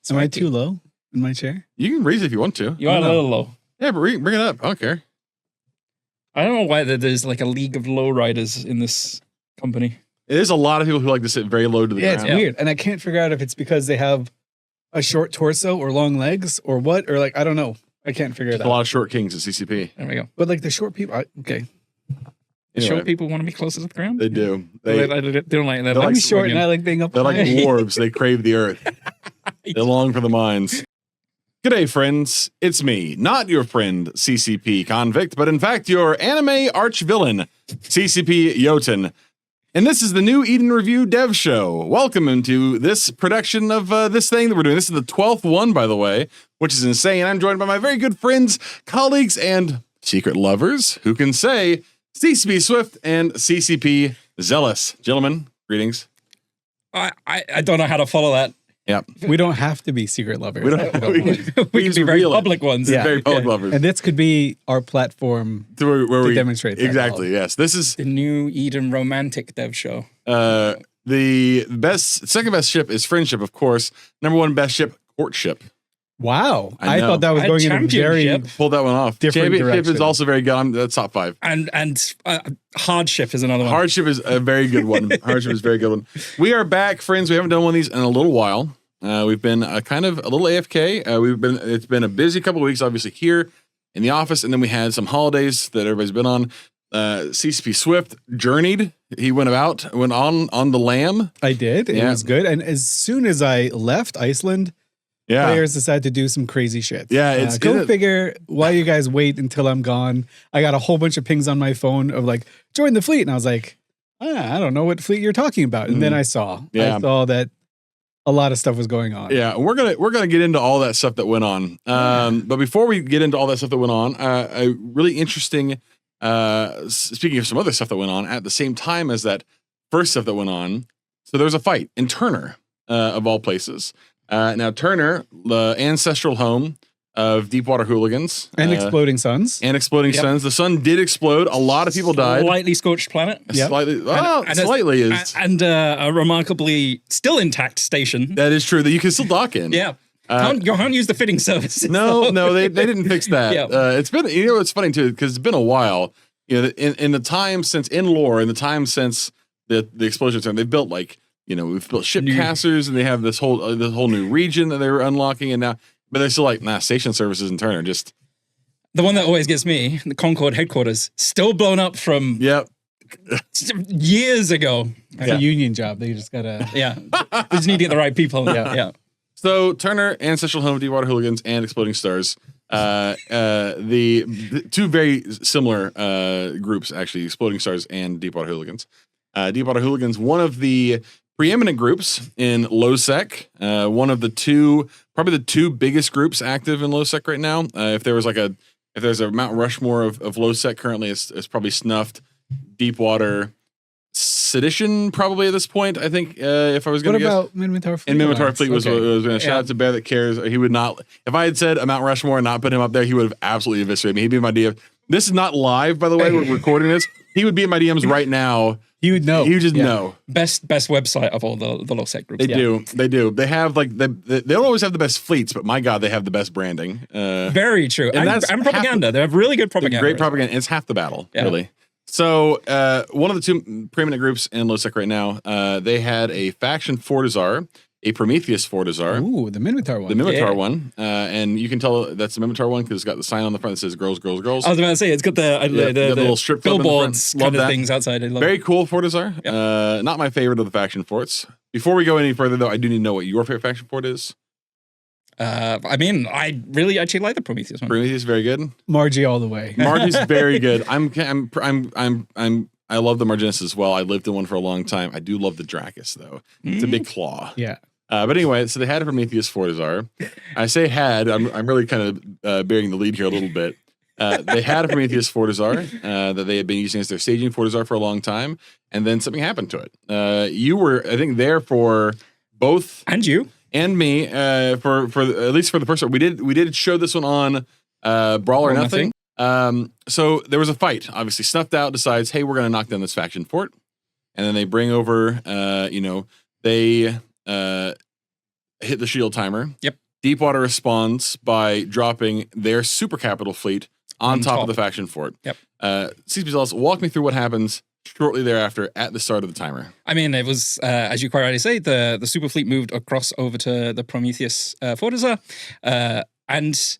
Am I too low in my chair? You can raise it if you want to. You are a little low. Yeah, but bring it up. I don't care. I don't know why there's like a league of lowriders in this company. There's a lot of people who like to sit very low to the ground. It's weird. And I can't figure out if it's because they have a short torso or long legs or what, or like, I don't know. I can't figure it out. A lot of short kings at CCP. There we go. But like the short people, okay. The short people want to be closer to the ground? They do. They don't like that. I'm short and I like being up They're like high. dwarves. They crave the earth. They long for the mines. G'day, friends. It's me, not your friend, CCP convict, but in fact, your anime arch-villain, CCP Jötunn. And this is the new Eden Review Dev Show. Welcome into this production of this thing that we're doing. This is the 12th one, by the way, which is insane. I'm joined by my very good friends, colleagues, and secret lovers who can say CCP Swift and CCP Zelus. Gentlemen, greetings. I don't know how to follow that. Yeah. We don't have to be secret lovers. We can We can be very public ones. Yeah. Very public lovers. And this could be our platform where to we demonstrate that. Exactly, yes. This is the new Eden romantic dev show. the second best ship is friendship, of course. Number one best ship, courtship. Wow. I know. thought that was going in a very Championship. Pulled that one off. Different Championship is direction. also very good. That's top 5. And hardship is another one. Hardship is a very good one. Hardship is a very good one. We are back, friends. We haven't done one of these in a little while. We've been kind of a little AFK. It's been a busy couple of weeks, obviously here in the office, and then we had some holidays that everybody's been on. CCP Swift journeyed. He went on the lam. I did. It was good. And as soon as I left Iceland, players decided to do some crazy shit. Yeah, go figure why you guys wait until I'm gone. I got a whole bunch of pings on my phone of like, join the fleet. And I was like, I don't know what fleet you're talking about. And then I saw that a lot of stuff was going on. Yeah, we're gonna get into all that stuff that went on. But before we get into all that stuff that went on, a really interesting. Speaking of some other stuff that went on at the same time as that first stuff that went on, so there was a fight in Turnur, of all places. Now Turnur, the ancestral home of Deepwater hooligans and exploding suns. Suns. The sun did explode. A lot of people died. Slightly scorched planet. Slightly. And a remarkably still intact station. That is true. That you can still dock in. Yeah. Can't use the fitting service. No, they didn't fix that. It's been, it's funny too, because it's been a while. In the time since in the explosion time, they've built we've built ship casters, and they have this whole new region that they were unlocking, and now, but they're still station services in Turnur. Just the one that always gets me, the Concord headquarters, still blown up from years ago. It's a union job. They just gotta they just need to get the right people. Yeah. So Turnur, ancestral home of Deepwater hooligans and exploding stars. The two very similar groups, actually, exploding stars and Deepwater hooligans. Deepwater hooligans, one of the preeminent groups in low-sec, one of probably the two biggest groups active in low-sec right now. If there's a Mount Rushmore of low-sec currently, it's probably snuffed Deepwater Sedition, probably at this point. I think if I was going to guess. What about Minmatar Fleet? And Minmatar Fleet was going to shout out to Bear That Cares. He would not, if I had said a Mount Rushmore and not put him up there, he would have absolutely eviscerated me. He'd be in my DM. This is not live, by the way. We're recording this. He would be in my DMs right now. He would know. He would just know. Best website of all the low-sec groups. They do. They have they don't always have the best fleets, but my God, they have the best branding. Very true. And propaganda. They have really good propaganda. Great propaganda. It's half the battle, really. So one of the two preeminent groups in low-sec right now, they had a faction Fortizar, a Prometheus Fortizar. Ooh, the Minmatar one. The Minmatar one. And you can tell that's the Minmatar one because it's got the sign on the front that says girls, girls, girls. I was about to say, it's got the little strip club billboards in the front. kind of things outside. Very cool Fortizar. Yep. Not my favorite of the faction forts. Before we go any further, though, I do need to know what your favorite faction fort is. I mean, I really actually like the Prometheus one. Prometheus, very good. Margie all the way. Margie's very good. I love the Marginis as well. I lived in one for a long time. I do love the Dracus though. It's a big claw. Yeah. But anyway, so they had a Prometheus Fortizar. I say had. I'm really kind of bearing the lead here a little bit. They had a Prometheus Fortizar that they had been using as their staging Fortizar for a long time, and then something happened to it. You were, I think, there for both, and you. And me, for at least for the first one. We did show this one on Brawl or Nothing. So there was a fight. Obviously, Snuffed Out decides, hey, we're going to knock down this faction fort, and then they bring over, hit the shield timer. Yep. Deepwater responds by dropping their super capital fleet on top of the faction fort. Yep. CCP Zelus, walk me through what happens shortly thereafter at the start of the timer. I mean, it was, as you quite rightly say, the super fleet moved across over to the Prometheus Fortizar, and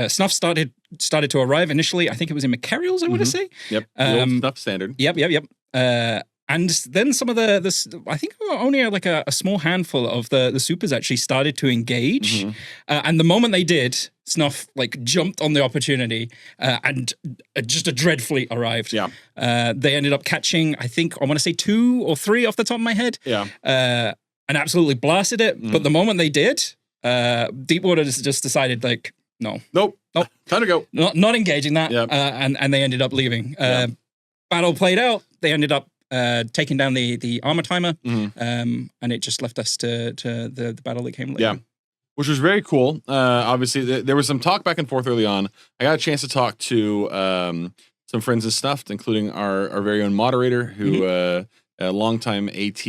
Snuff started to arrive initially. I think it was in Macarials, I want to say. Yep. The old Snuff standard. Yep. And then some of the I think only like a small handful of the supers actually started to engage. And the moment they did, Snuff like jumped on the opportunity, and just a dread fleet arrived. Yeah. They ended up catching, I think, I want to say 2 or 3 off the top of my head. Yeah. And absolutely blasted it. But the moment they did, Deepwater just decided like, Nope. Time to go. Not engaging that. Yep. And they ended up leaving. Battle played out. They ended up taking down the armor timer, and it just left us to the battle that came later. Yeah, which was very cool. Obviously, there was some talk back and forth early on. I got a chance to talk to some friends in Snuffed, including our very own moderator, who a longtime AT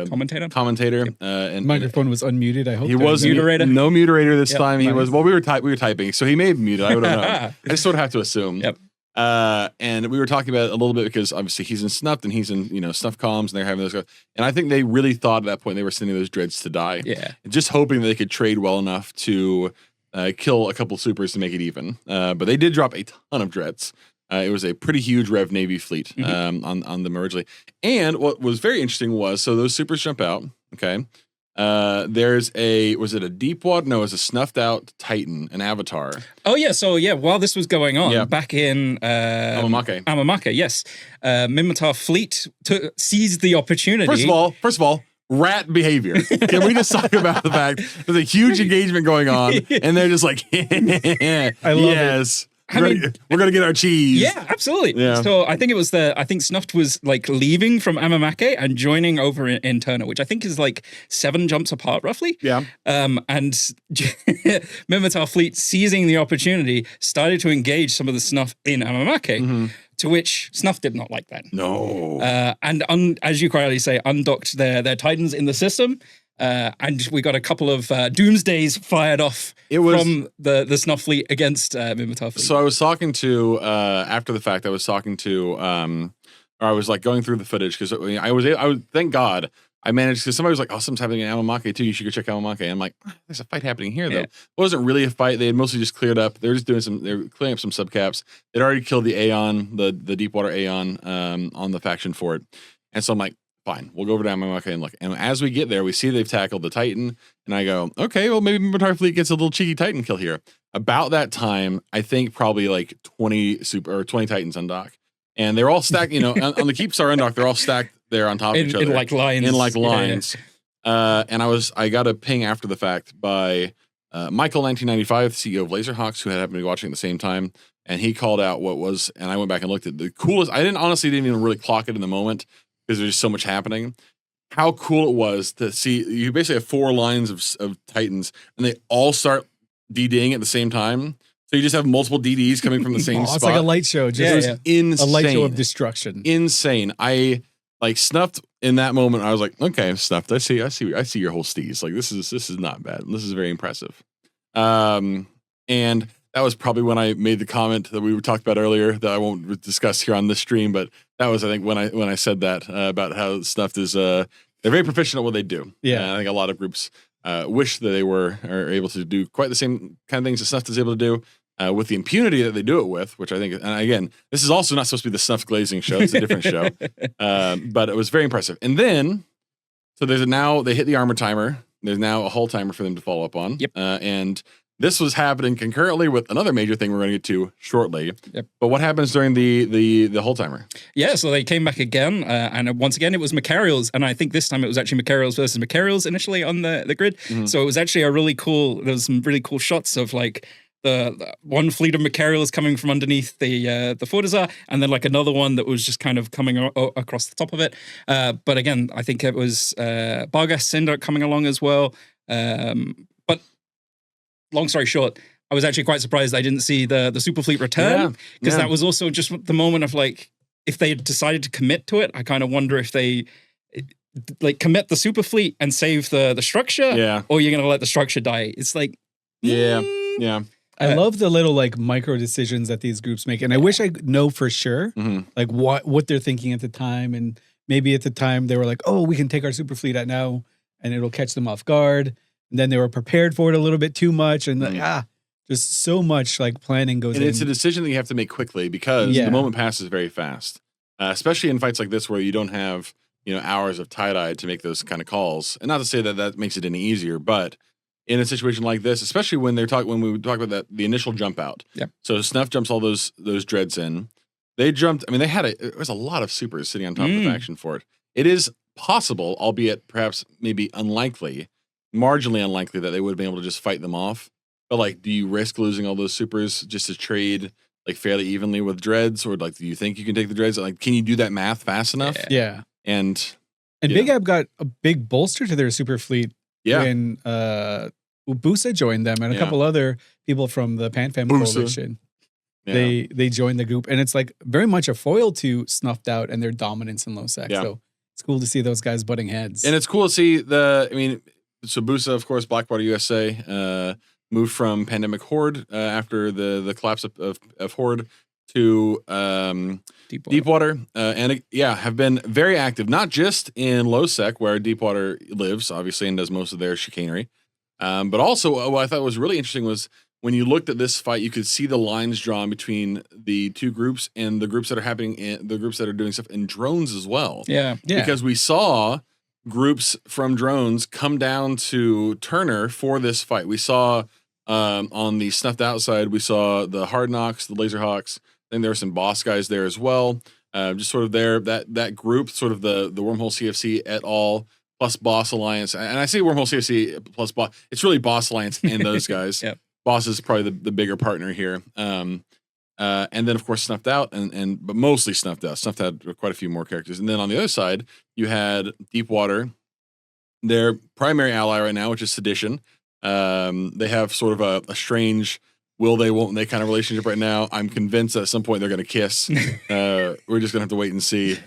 commentator. Yep. And microphone was unmuted. I hope he was muterator. No muterator this time. He nice. was we were typing, so he may have muted. I don't know. I just sort of have to assume. Yep. And we were talking about it a little bit because obviously he's in Snuffed and he's in Snuff comms, and they're having those guys. And I think they really thought at that point they were sending those dreads to die. Yeah. Just hoping that they could trade well enough to kill a couple supers to make it even. But they did drop a ton of dreads. It was a pretty huge Rev Navy fleet on them originally. And what was very interesting was, so those supers jump out. Okay. Was it a Deepwater? No, it was a snuffed out Titan, an Avatar. Oh yeah, so while this was going on, back in Amamake, yes, Minmatar fleet seized the opportunity. First of all, rat behavior. Can we just talk about the fact there's a huge engagement going on, and they're just like, I love it. We're gonna get our cheese. Yeah, absolutely. Yeah. So I think Snuffed was like leaving from Amamake and joining over in Turnur, which I think is like 7 jumps apart roughly. Yeah. And Minmatar fleet, seizing the opportunity, started to engage some of the Snuff in Amamake. To which Snuff did not like that. No. And as you correctly say, undocked their Titans in the system. And we got a couple of Doomsdays fired off from the Snuff fleet against Minmatar fleet. So I was talking to, after the fact, I was like going through the footage because I was, thank God, I managed, because somebody was like, oh, something's happening in Amamake too. You should go check Amamake. And I'm like, there's a fight happening here though. It wasn't really a fight. They had mostly just cleared up. They were clearing up some subcaps. They'd already killed the Aeon, the Deepwater Aeon on the faction fort. And so I'm like, fine, we'll go over to Amamake and look. And as we get there, we see they've tackled the Titan. And I go, okay, well, maybe Minmatar fleet gets a little cheeky Titan kill here. About that time, I think probably like 20 Titans undock. And they're all stacked, on the Keepstar undock, they're all stacked there on top of each other. In like lines. And I got a ping after the fact by Michael 1995, CEO of Laserhawks, who happened to be watching at the same time. And he called out what was, and I went back and looked at the coolest. I didn't even really clock it in the moment, because there's just so much happening. How cool it was to see, you basically have 4 lines of Titans, and they all start DDing at the same time. So you just have multiple DDs coming from the same spot. It's like a light show. Insane. A light show of destruction. Insane. I like Snuffed in that moment. I was like, okay, Snuffed. I see your whole steez. Like this is not bad. This is very impressive. And that was probably when I made the comment that we talked about earlier that I won't discuss here on this stream, but that was, I think, when I said that about how Snuffed is they're very proficient at what they do. Yeah, I think a lot of groups wish that they are able to do quite the same kind of things that Snuffed is able to do with the impunity that they do it with, which I think, and again, this is also not supposed to be the Snuffed glazing show; it's a different show, but it was very impressive. And then, so they hit the armor timer. There's now a hull timer for them to follow up on. Yep. And this was happening concurrently with another major thing we're going to get to shortly. Yep. But what happens during the hull timer? Yeah, so they came back again, and once again it was Macarials, and I think this time it was actually Macarials versus Macarials initially on the grid. So it was actually there was some really cool shots of like the one fleet of Macarials coming from underneath the Fortizar, and then like another one that was just kind of coming across the top of it. But again, I think it was Bargas Cinder coming along as well. But long story short, I was actually quite surprised I didn't see the super fleet return, because that was also just the moment of like, if they had decided to commit to it, I kind of wonder if they like commit the super fleet and save the structure, Yeah. or you're gonna let the structure die. It's like, Yeah. I love the little like micro decisions that these groups make, and I wish I know for sure like what they're thinking at the time, and maybe at the time they were like, oh, we can take our super fleet out now, and it'll catch them off guard, and then they were prepared for it a little bit too much, and like just so much like planning goes in. And it's a decision that you have to make quickly because the moment passes very fast, especially in fights like this where you don't have hours of tie-dye to make those kind of calls. And not to say that that makes it any easier, but in a situation like this, especially when we talk about the initial jump out. Yeah. So Snuff jumps all those dreads in. They jumped. I mean, there was a lot of supers sitting on top of the faction for it. It is possible, albeit perhaps maybe unlikely, marginally unlikely, that they would have been able to just fight them off. But like, do you risk losing all those supers just to trade like fairly evenly with dreads, or like, do you think you can take the dreads? Like, can you do that math fast enough? Yeah. And Big Ab got a big bolster to their super fleet when Busa joined them, and a couple other people from the Pan-Fam coalition. They joined the group, and it's like very much a foil to Snuffed Out and their dominance in low sec. So it's cool to see those guys butting heads. And it's cool to see so Busa, of course, Blackwater USA, moved from Pandemic Horde after the collapse of Horde to Deepwater, and have been very active, not just in low sec where Deepwater lives, obviously, and does most of their chicanery, but also what I thought was really interesting was when you looked at this fight, you could see the lines drawn between the two groups and the groups that are happening in the groups that are doing stuff in drones as well. Yeah. Because we saw groups from drones come down to Turnur for this fight. We saw on the Snuffed Out side, we saw the Hard Knocks, the Laser Hawks. I think there were some boss guys there as well. Just sort of there, that group, sort of the Wormhole CFC et al. Plus Boss Alliance. And I say Wormhole CFC plus Boss. It's really Boss Alliance and those guys. Boss is probably the bigger partner here. And then, of course, Snuffed Out, but mostly Snuffed Out. Snuffed Out had quite a few more characters. And then on the other side, you had Deepwater, their primary ally right now, which is Sedition. They have sort of a strange will they, won't they kind of relationship right now. I'm convinced at some point they're going to kiss. We're just going to have to wait and see.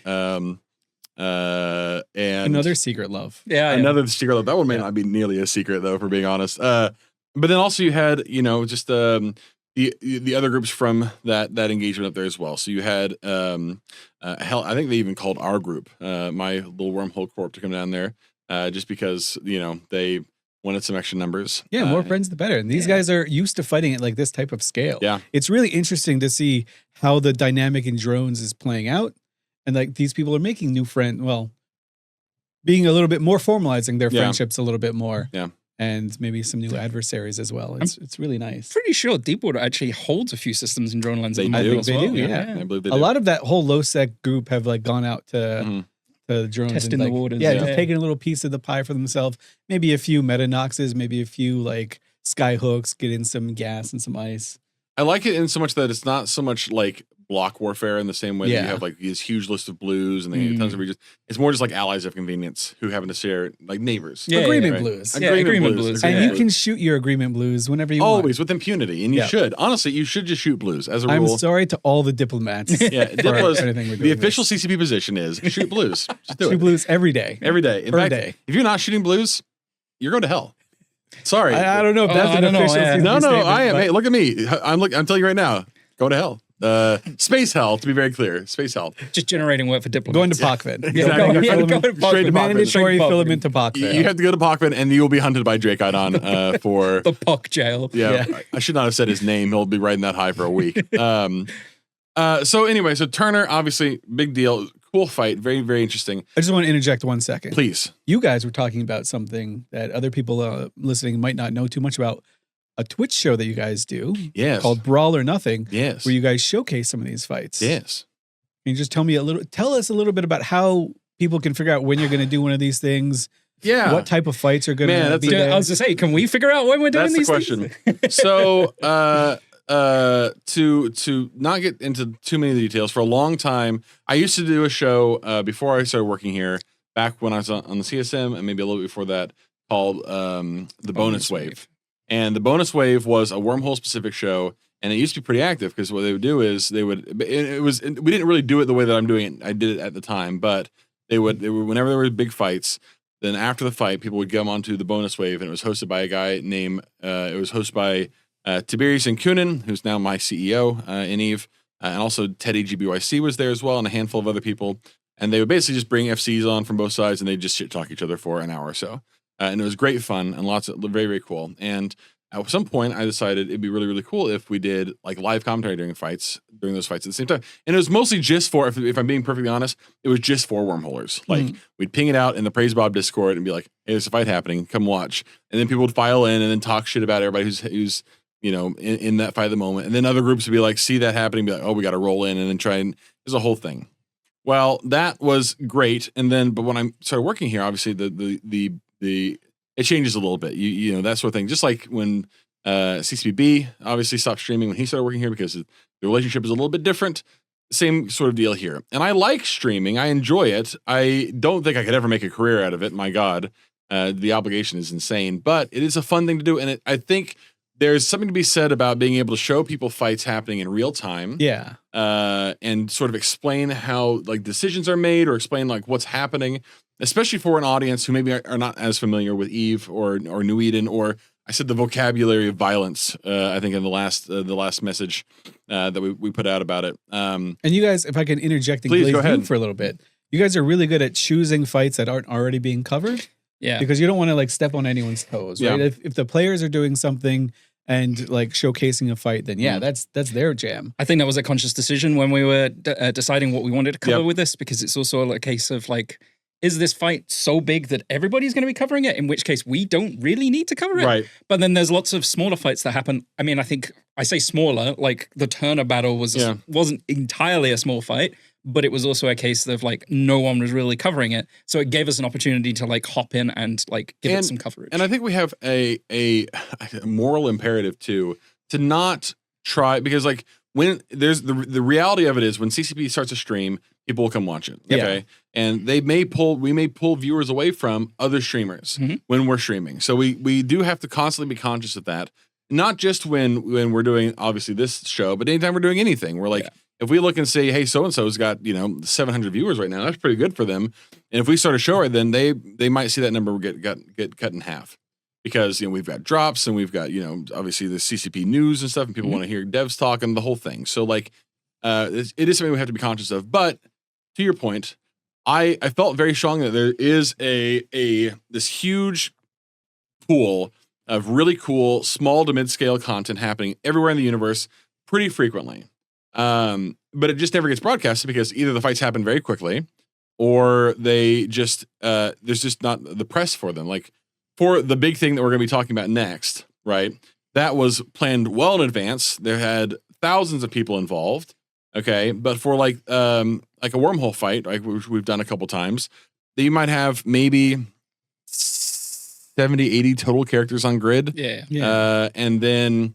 And another secret love. Another secret love. That one may not be nearly as secret, though, for being honest. But then also you had, just the other groups from that engagement up there as well. So you had, I think they even called our group, my little Wormhole Corp, to come down there, just because, they wanted some extra numbers. Yeah, more friends the better. And these guys are used to fighting at like this type of scale. Yeah. It's really interesting to see how the dynamic in drones is playing out. And like these people are making new friends, being a little bit more formalizing their friendships a little bit more. Yeah. And maybe some new adversaries as well. It's really nice. Pretty sure Deepwater actually holds a few systems in drone lands. They do. I believe they do. A lot of that whole low sec group have like gone out to drones, testing and, the waters. Just taking a little piece of the pie for themselves. Maybe a few meta noxes, maybe a few like sky hooks, get in some gas and some ice. I like it in so much that it's not so much like block warfare in the same way that you have like these huge list of blues and they have tons of regions. It's more just like allies of convenience who happen to share, like neighbors. Agreement blues. Agreement blues. And you can shoot your agreement blues whenever you want. Always with impunity. And you should. Honestly, you should just shoot blues as a rule. I'm sorry to all the diplomats. The official CCP position is shoot blues. Just do it. Shoot blues every day. Every day. In fact, if you're not shooting blues, you're going to hell. Sorry. I don't know if that's an official CCP No, I am. Hey, look at me. I'm telling you right now. Go to hell. Space hell, to be very clear. Space hell. Just generating work for diplomats. Going to Pakvin. Straight to mandatory filament to Pakvin. You have to go to Pakvin and you will be hunted by Drake Idon for the Puck jail. Yeah. I should not have said his name. He'll be riding that high for a week. So anyway, so Turnur, obviously, big deal. Cool fight. Very, very interesting. I just want to interject 1 second. Please. You guys were talking about something that other people listening might not know too much about. A Twitch show that you guys do called Brawl or Nothing. Yes. Where you guys showcase some of these fights. Yes. Can you just tell us a little bit about how people can figure out when you're going to do one of these things? Yeah. What type of fights are going to be I was going to say, can we figure out when we're doing these things? That's the question. So, to not get into too many of the details, for a long time, I used to do a show before I started working here, back when I was on the CSM, and maybe a little bit before that, called The Bonus Wave. And the Bonus Wave was a wormhole specific show, and it used to be pretty active because what they would do is we didn't really do it the way that I'm doing it. I did it at the time, but They would whenever there were big fights. Then after the fight, people would come onto the bonus wave, and it was hosted by a guy named Tiberius and Kunin, who's now my CEO in EVE, and also Teddy GBYC was there as well, and a handful of other people. And they would basically just bring FCs on from both sides, and they'd just shit talk each other for an hour or so. And it was great fun and lots of very, very cool. And at some point, I decided it'd be really, really cool if we did like live commentary during those fights at the same time. And it was mostly just for, if I'm being perfectly honest, it was just for wormholers. Like we'd ping it out in the Praise Bob Discord and be like, "Hey, there's a fight happening. Come watch." And then people would file in and then talk shit about everybody who's in that fight at the moment. And then other groups would be like, see that happening, be like, "Oh, we got to roll in," and then try and there's a whole thing. Well, that was great. And then, but when I started working here, obviously it changes a little bit. You know, that sort of thing. Just like when CCP obviously stopped streaming when he started working here because the relationship is a little bit different. Same sort of deal here. And I like streaming. I enjoy it. I don't think I could ever make a career out of it. My God, the obligation is insane. But it is a fun thing to do. And I think there's something to be said about being able to show people fights happening in real time. Yeah. And sort of explain how like decisions are made or explain like what's happening, especially for an audience who maybe are not as familiar with EVE or New Eden, or I said the vocabulary of violence, I think in the last message that we put out about it. And you guys, if I can interject and please go ahead for a little bit, you guys are really good at choosing fights that aren't already being covered. Yeah. Because you don't want to like step on anyone's toes, right? Yeah. If the players are doing something and like showcasing a fight, then that's their jam. I think that was a conscious decision when we were deciding what we wanted to cover with this, because it's also a case of like, is this fight so big that everybody's going to be covering it? In which case we don't really need to cover it. Right. But then there's lots of smaller fights that happen. I mean, I think I say smaller, like the Turnur battle wasn't entirely a small fight, but it was also a case of like no one was really covering it. So it gave us an opportunity to like hop in and like give it some coverage. And I think we have a moral imperative too, to not try, because like when there's the reality of it is when CCP starts a stream, people will come watch it. Okay. Yeah. And we may pull viewers away from other streamers when we're streaming. So we do have to constantly be conscious of that. Not just when we're doing obviously this show, but anytime we're doing anything, we're like, if we look and say, hey, so-and-so's got, 700 viewers right now, that's pretty good for them. And if we start a show right then, they might see that number get cut in half. Because, we've got drops and we've got, obviously the CCP news and stuff, and people want to hear devs talk and the whole thing. So like, it is something we have to be conscious of. But to your point, I felt very strongly that there is this huge pool of really cool small to mid-scale content happening everywhere in the universe pretty frequently. But it just never gets broadcasted because either the fights happen very quickly or they just, there's just not the press for them. Like for the big thing that we're going to be talking about next, right? That was planned well in advance. There had thousands of people involved. Okay. But for like a wormhole fight, like which we've done a couple times, you might have maybe 70, 80 total characters on grid. Yeah. And then,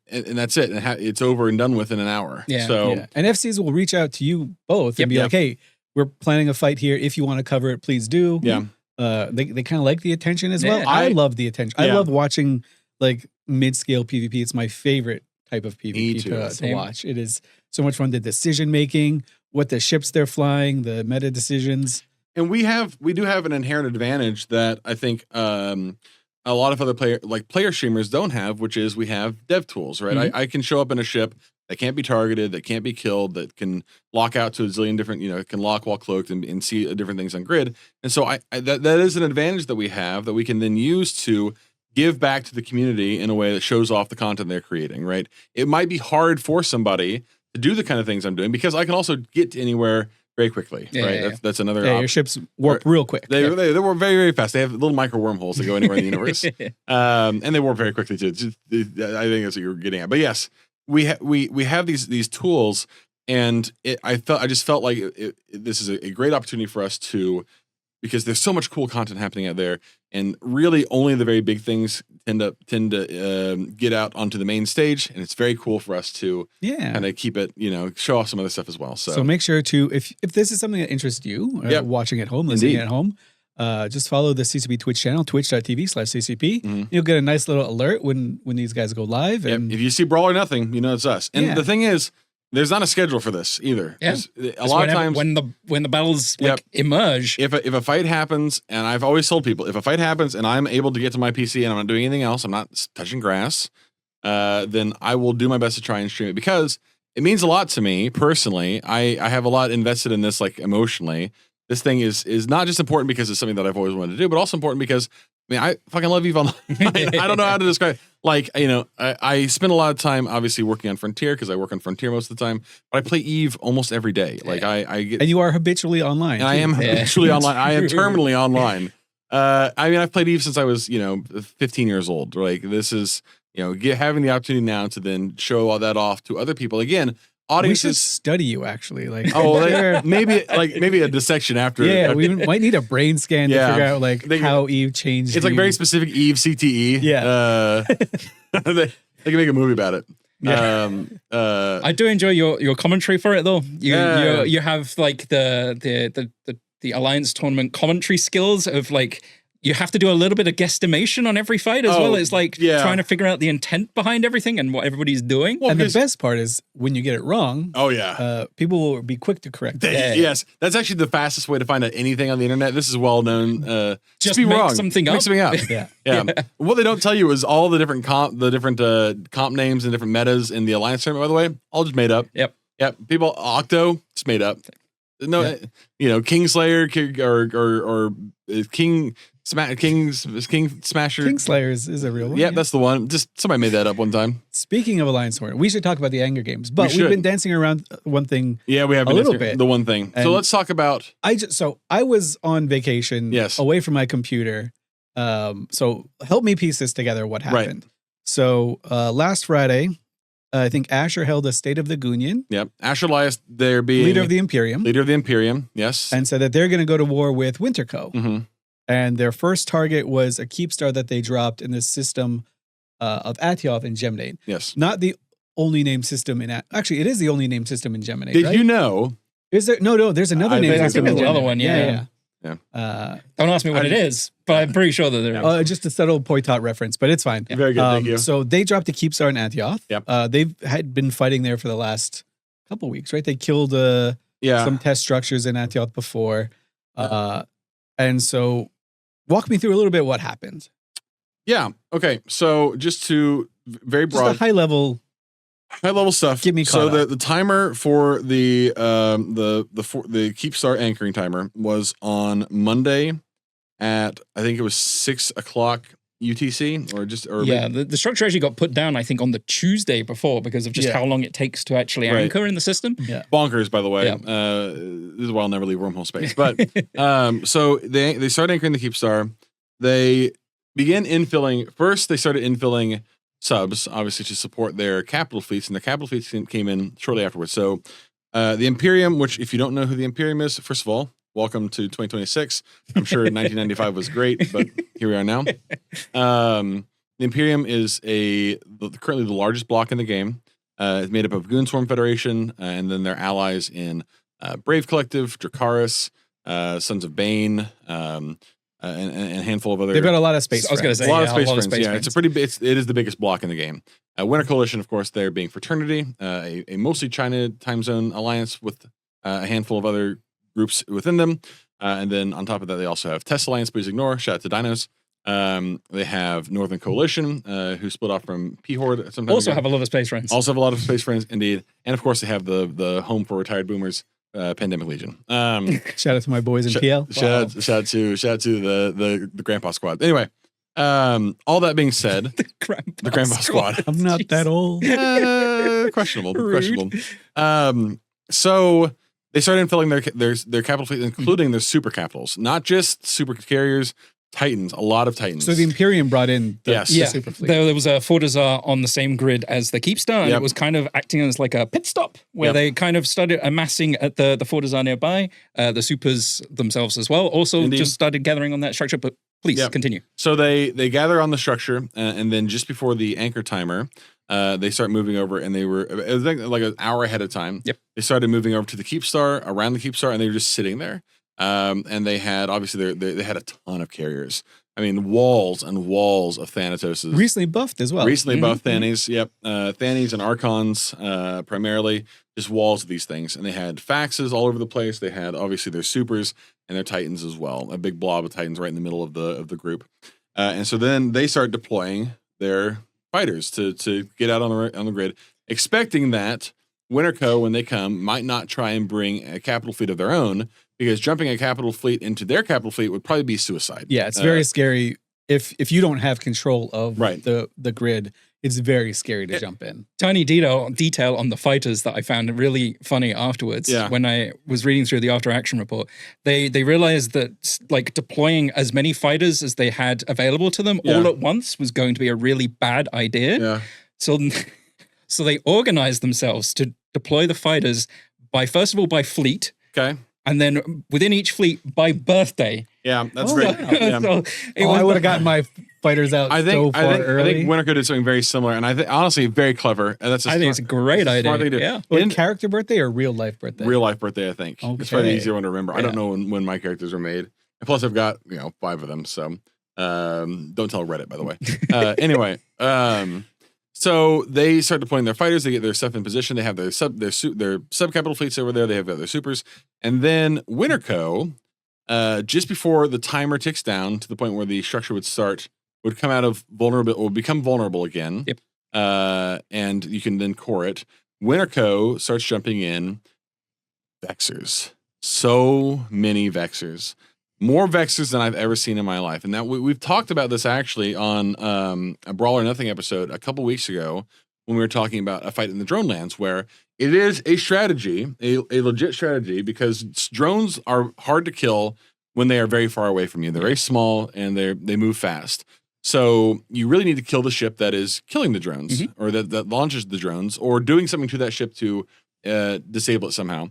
and that's it. It's over and done with in an hour. Yeah. So, and FCs will reach out to you both and be like, hey, we're planning a fight here. If you want to cover it, please do. Yeah. They kind of like the attention as well. Yeah. I love the attention. I love watching like mid-scale PvP. It's my favorite type of PvP to watch. It is so much fun. The decision making, what the ships they're flying, the meta decisions. And we do have an inherent advantage that I think a lot of other player streamers don't have, which is we have dev tools, right? I can show up in a ship that can't be targeted, that can't be killed, that can lock out to a zillion different, it can lock while cloaked and see different things on grid. And so that is an advantage that we have that we can then use to give back to the community in a way that shows off the content they're creating, right? It might be hard for somebody to do the kind of things I'm doing because I can also get to anywhere very quickly, right? Yeah. That's another. Your ships warp real quick. They warp very, very fast. They have little micro wormholes that go anywhere in the universe, and they warp very quickly too. I think that's what you're getting at. But yes, we have these tools, and I just felt like this is a great opportunity for us to, because there's so much cool content happening out there, and really only the very big things tend to get out onto the main stage, and it's very cool for us to kind of keep it, show off some other stuff as well. So make sure to, if this is something that interests you, watching at home, listening at home, just follow the CCP Twitch channel, twitch.tv/CCP. You'll get a nice little alert when these guys go live. And if you see Brawl or nothing, it's us. And the thing is, There's not a schedule for this either. Yeah. A lot of times when the battles emerge. If a fight happens, and I've always told people, if a fight happens and I'm able to get to my PC and I'm not doing anything else, I'm not touching grass, then I will do my best to try and stream it because it means a lot to me personally. I have a lot invested in this, like emotionally. This thing is not just important because it's something that I've always wanted to do, but also important because I fucking love EVE Online. I don't know how to describe. Like, I spend a lot of time obviously working on Frontier because I work on Frontier most of the time, but I play EVE almost every day. Like I get, and you are habitually online. And I am habitually online. I am terminally online. I've played EVE since I was 15 years old. Like this is having the opportunity now to then show all that off to other people again. Audiences we should study you actually. Like maybe a dissection after. Yeah, we might need a brain scan to figure out how EVE changed. It's like very specific EVE CTE. Yeah, they can make a movie about it. Yeah. I do enjoy your commentary for it though. You have like the Alliance tournament commentary skills of like. You have to do a little bit of guesstimation on every fight as well. It's like trying to figure out the intent behind everything and what everybody's doing. Well, and the best part is when you get it wrong. Oh yeah, people will be quick to correct it. Yes, that's actually the fastest way to find out anything on the internet. This is well known. Just be make wrong. something up. Make something up. Yeah. What they don't tell you is all the different comp names and different metas in the Alliance tournament. By the way, all just made up. Yep. People Octo, it's made up. No, Kingslayer or King Smasher. Kingslayer is a real one. Yeah, that's the one. Just somebody made that up one time. Speaking of Alliance Tournament, we should talk about the Anger Games, but we've been dancing around one thing. Yeah, we have a little bit. The one thing. So let's talk about. I was on vacation. Away from my computer. So help me piece this together. What happened? Right. So last Friday. I think Asher held a State of the Union. Yep. Asher Elias, they're being leader of the Imperium. Leader of the Imperium, yes. And said that they're going to go to war with Winterco. Mm-hmm. And their first target was a Keepstar that they dropped in the system of Atioth and Geminate. Yes. Not the only named system in actually, it is the only named system in Geminate. Did you know? Is there? No, there's another name system. There's another one, yeah. Don't ask me what it is, but I'm pretty sure that there is. Just a subtle Poitot reference, but it's fine. Very good, thank you. So they dropped the Keepstar in Atioth. Yep. They've had been fighting there for the last couple weeks, right? They killed some test structures in Atioth before. And so walk me through a little bit what happened. Yeah. Okay. So just to very broad. Just a high level stuff. Get me caught up. The timer for the Keepstar anchoring timer was on Monday at I think it was 6 o'clock UTC the structure actually got put down I think on the Tuesday before because of just how long it takes to actually anchor in the system. Yeah. Bonkers, by the way. This is why I'll never leave wormhole space. But so they started anchoring the Keepstar. They began infilling. First, they started infilling subs, obviously, to support their capital fleets, and the capital fleets came in shortly afterwards. So the Imperium, which if you don't know who the Imperium is, first of all, welcome to 2026. I'm sure 1995 was great, but here we are now. The Imperium is currently the largest block in the game. It's made up of Goonswarm Federation, and then their allies in Brave Collective, Dracarys, Sons of Bane, and a handful of other. They've got a lot of space. I was going to say a lot of space friends. It is the biggest block in the game. Winter Coalition, of course, they're being Fraternity, a mostly China time zone alliance with a handful of other groups within them, and then on top of that, they also have Test Alliance. Please ignore. Shout out to Dinos. They have Northern Coalition, who split off from P-Horde. Have a lot of space friends. Also have a lot of space friends, indeed, and of course they have the home for retired boomers. Pandemic Legion. Shout out to my boys in PL. Shout out to the Grandpa Squad. Anyway, all that being said, the Grandpa Squad. I'm not that old. Questionable. So they started infilling their capital fleet, including their super capitals, not just super carriers. Titans, a lot of Titans. So the Imperium brought in the super fleet. There was a Fortizar on the same grid as the Keepstar, and it was kind of acting as like a pit stop, where they kind of started amassing at the Fortizar nearby. The supers themselves as well also just started gathering on that structure, but please continue. So they gather on the structure, and then just before the anchor timer, they start moving over, and it was like an hour ahead of time. Yep. They started moving over to the Keepstar, around the Keepstar, and they were just sitting there. And they had obviously they had a ton of carriers. I mean, walls and walls of Thanatoses. Recently buffed as well. Recently buffed Thanes, yep. Thanes and Archons, primarily, just walls of these things. And they had faxes all over the place. They had, obviously, their supers and their Titans as well. A big blob of Titans right in the middle of the group. And so then they start deploying their fighters to get out on the grid, expecting that Winterco, when they come, might not try and bring a capital fleet of their own, because jumping a capital fleet into their capital fleet would probably be suicide. Yeah, it's very scary. If you don't have control of the grid, it's very scary to jump in. Tiny detail on the fighters that I found really funny afterwards. Yeah. When I was reading through the after action report, they realized that like deploying as many fighters as they had available to them all at once was going to be a really bad idea. Yeah. So they organized themselves to deploy the fighters first of all by fleet. Okay. And then within each fleet by birthday. Yeah, that's great. Wow. Yeah. So I would have gotten my fighters out so far early. I think Winterco did something very similar, and I think honestly very clever. And that's I think it's a great idea. Yeah. What, character birthday or real life birthday? Real life birthday, I think. Okay. It's probably the easier one to remember. I don't know when my characters were made. And plus, I've got 5 of them. So don't tell Reddit, by the way. Anyway, so they start deploying their fighters. They get their stuff in position. They have their sub capital fleets over there. They have their supers, and then Winterco, just before the timer ticks down to the point where the structure would come out of vulnerable, or become vulnerable again. Yep. And you can then core it. Winterco starts jumping in Vexers. So many Vexers. More Vexers than I've ever seen in my life. And that we've talked about this actually on a Brawl or Nothing episode a couple weeks ago when we were talking about a fight in the drone lands, where it is a strategy, a legit strategy, because drones are hard to kill when they are very far away from you. They're very small and they move fast. So you really need to kill the ship that is killing the drones, or that launches the drones, or doing something to that ship to disable it somehow.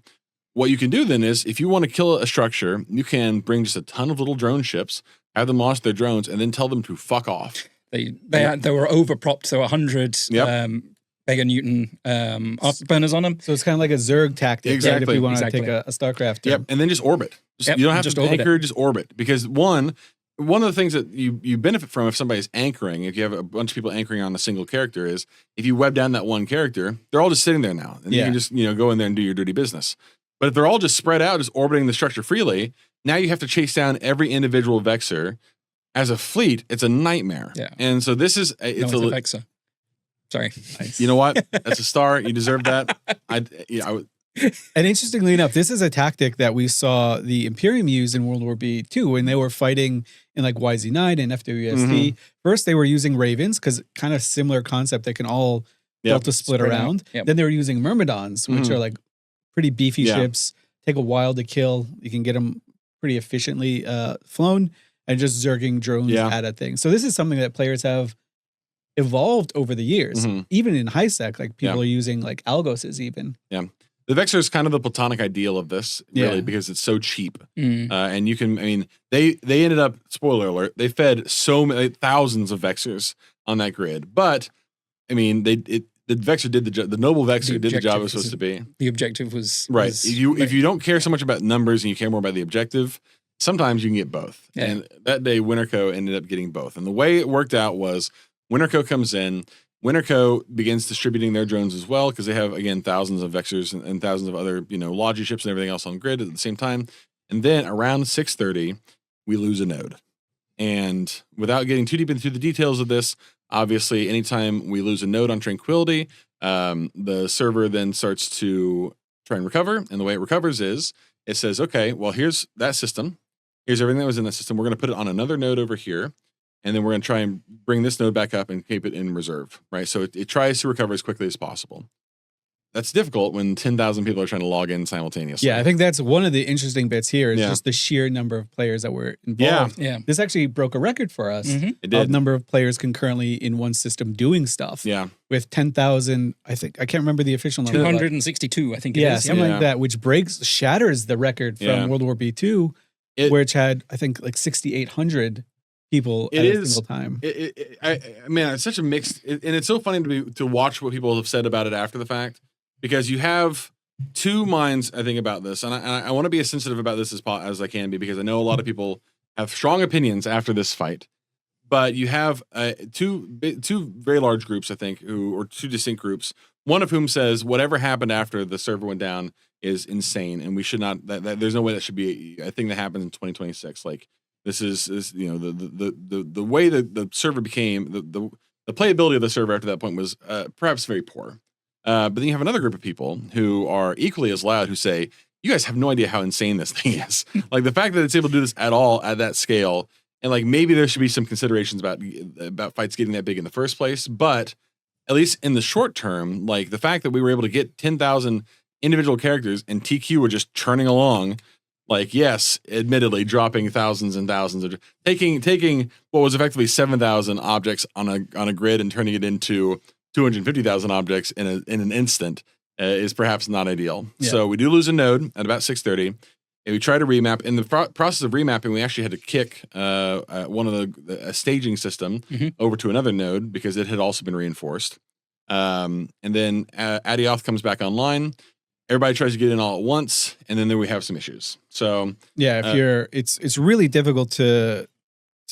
What you can do then is, if you want to kill a structure, you can bring just a ton of little drone ships, have them launch their drones, and then tell them to fuck off. They were overpropped, so 100 meganewton afterburners on them. So it's kind of like a Zerg tactic. Exactly. Right? If you want to take a StarCraft. Yep, and then just orbit. You don't have to anchor, just orbit. Because one of the things that you benefit from if somebody's anchoring, if you have a bunch of people anchoring on a single character, is if you web down that one character, they're all just sitting there now. And you can just go in there and do your dirty business. But if they're all just spread out, just orbiting the structure freely, now you have to chase down every individual Vexer. As a fleet, it's a nightmare. Yeah. And so this is it's a Vexer. Sorry. Nice. You know what? That's a star. You deserve that. And interestingly enough, this is a tactic that we saw the Imperium use in World War B too, when they were fighting in like YZ9 and FWST. First, they were using Ravens, because kind of similar concept. They can all delta split around. Yep. Then they were using Myrmidons, which are like pretty beefy ships, take a while to kill. You can get them pretty efficiently flown, and just zerging drones at things. So this is something that players have evolved over the years. Even in high sec, like people are using like Algoses even. Yeah. The Vexer is kind of the platonic ideal of this, really, because it's so cheap. And you can, they ended up, spoiler alert, they fed so many thousands of Vexers on that grid. But, the Vexer did the job. The noble Vexer did the job it was supposed to be. The objective was right. If you don't care so much about numbers and you care more about the objective, sometimes you can get both. Yeah. And that day, Winterco ended up getting both. And the way it worked out was Winterco comes in. Winterco begins distributing their drones as well, because they have, again, thousands of Vexers and thousands of other Logi ships and everything else on grid at the same time. And then around 6:30, we lose a node. And without getting too deep into the details of this, obviously, anytime we lose a node on Tranquility, the server then starts to try and recover. And the way it recovers is, it says, okay, well, here's that system. Here's everything that was in that system. We're going to put it on another node over here. And then we're going to try and bring this node back up and keep it in reserve, right? So it tries to recover as quickly as possible. That's difficult when 10,000 people are trying to log in simultaneously. Yeah, I think that's one of the interesting bits here is just the sheer number of players that were involved. Yeah. This actually broke a record for us It did. of number of players concurrently in one system doing stuff. Yeah. With 10,000, I can't remember the official number. 262, I think it is. Something like that, which shatters the record from World War B2, which had, I think, like 6,800 people at a single time. It's such a mixed, and it's so funny to watch what people have said about it after the fact, because you have two minds, I think, about this, and I want to be as sensitive about this as I can be, because I know a lot of people have strong opinions after this fight. But you have two very large groups, I think, or two distinct groups. One of whom says whatever happened after the server went down is insane, and we should not. There's no way that should be a thing that happens in 2026. Like this is the way that the server became the playability of the server after that point was perhaps very poor. But then you have another group of people who are equally as loud who say, "You guys have no idea how insane this thing is. Like the fact that it's able to do this at all at that scale." And like maybe there should be some considerations about fights getting that big in the first place, but at least in the short term, like the fact that we were able to get 10,000 individual characters and TQ were just churning along, like yes, admittedly dropping thousands and thousands of taking what was effectively 7,000 objects on a grid and turning it into 250,000 objects in an instant is perhaps not ideal. Yeah. So we do lose a node at about 6:30. And we try to remap. In the process of remapping, we actually had to kick one of a staging system over to another node because it had also been reinforced. And then Atioth comes back online. Everybody tries to get in all at once, and then we have some issues. So yeah, it's really difficult to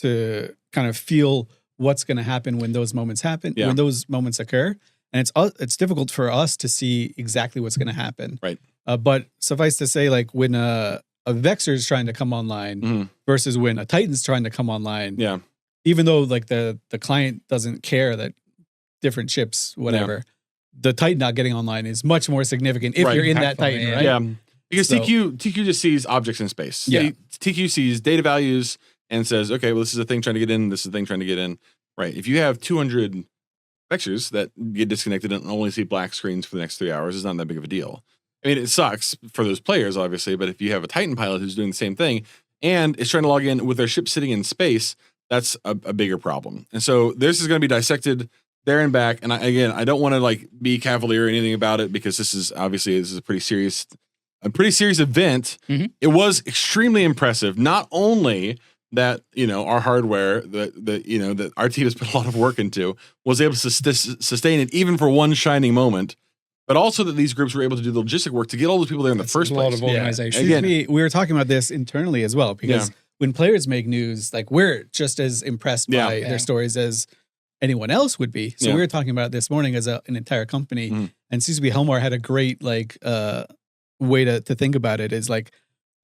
kind of feel what's going to happen when those moments happen, when those moments occur, and it's difficult for us to see exactly what's going to happen. Right. But suffice to say, like when a Vexor is trying to come online versus when a Titan's trying to come online, even though like the client doesn't care that different ships, whatever, the Titan not getting online is much more significant if you're in that Titan, right? Yeah, because TQ just sees objects in space. Yeah, TQ sees data values and says, okay, well this is a thing trying to get in, this is a thing trying to get in. Right. If you have 200 Vexors that get disconnected and only see black screens for the next 3 hours, it's not that big of a deal. I mean, it sucks for those players, obviously, but if you have a Titan pilot who's doing the same thing and is trying to log in with their ship sitting in space, that's a bigger problem. And so this is going to be dissected there and back. And I don't want to like be cavalier or anything about it because this is a pretty serious event. It was extremely impressive. Not only that, our hardware that our team has put a lot of work into was able to sustain it even for one shining moment, but also that these groups were able to do the logistic work to get all those people there in the first place. A lot of organization. Again, we were talking about this internally as well, because when players make news, like we're just as impressed by their stories as anyone else would be. So we were talking about it this morning as an entire company, and CCP Helmar had a great way to think about it is like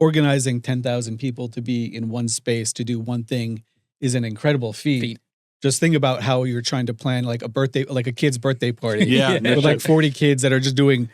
organizing 10,000 people to be in one space to do one thing is an incredible feat. Just think about how you're trying to plan like a kid's birthday party. With like 40 kids that are just doing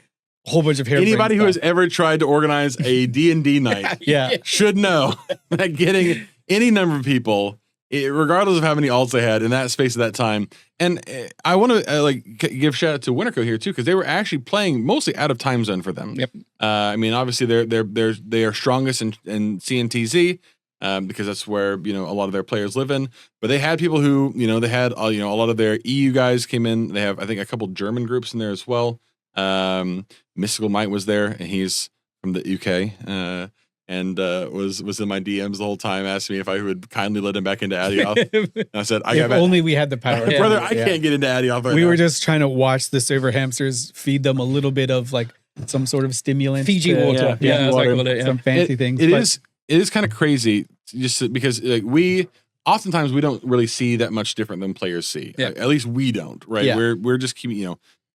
a whole bunch of hair. Anybody who has ever tried to organize a D&D night should know that getting any number of people, regardless of how many alts they had in that space at that time. And I want to give shout out to Winterco here too, because they were actually playing mostly out of time zone for them. I mean, obviously they are strongest in CNTZ. Because that's where, a lot of their players live in. But they had people who, they had, a lot of their EU guys came in. They have, I think, a couple German groups in there as well. Mystical Might was there, and he's from the UK. And was in my DMs the whole time, asking me if I would kindly let him back into Atioth. And I said, if only we had the power. Brother, I can't get into Atioth right now. We were just trying to watch the server hamsters, feed them a little bit of like some sort of stimulant. Fiji water. Some fancy things. It is kind of crazy just because we oftentimes we don't really see that much different than players see. At least we don't, right? We're just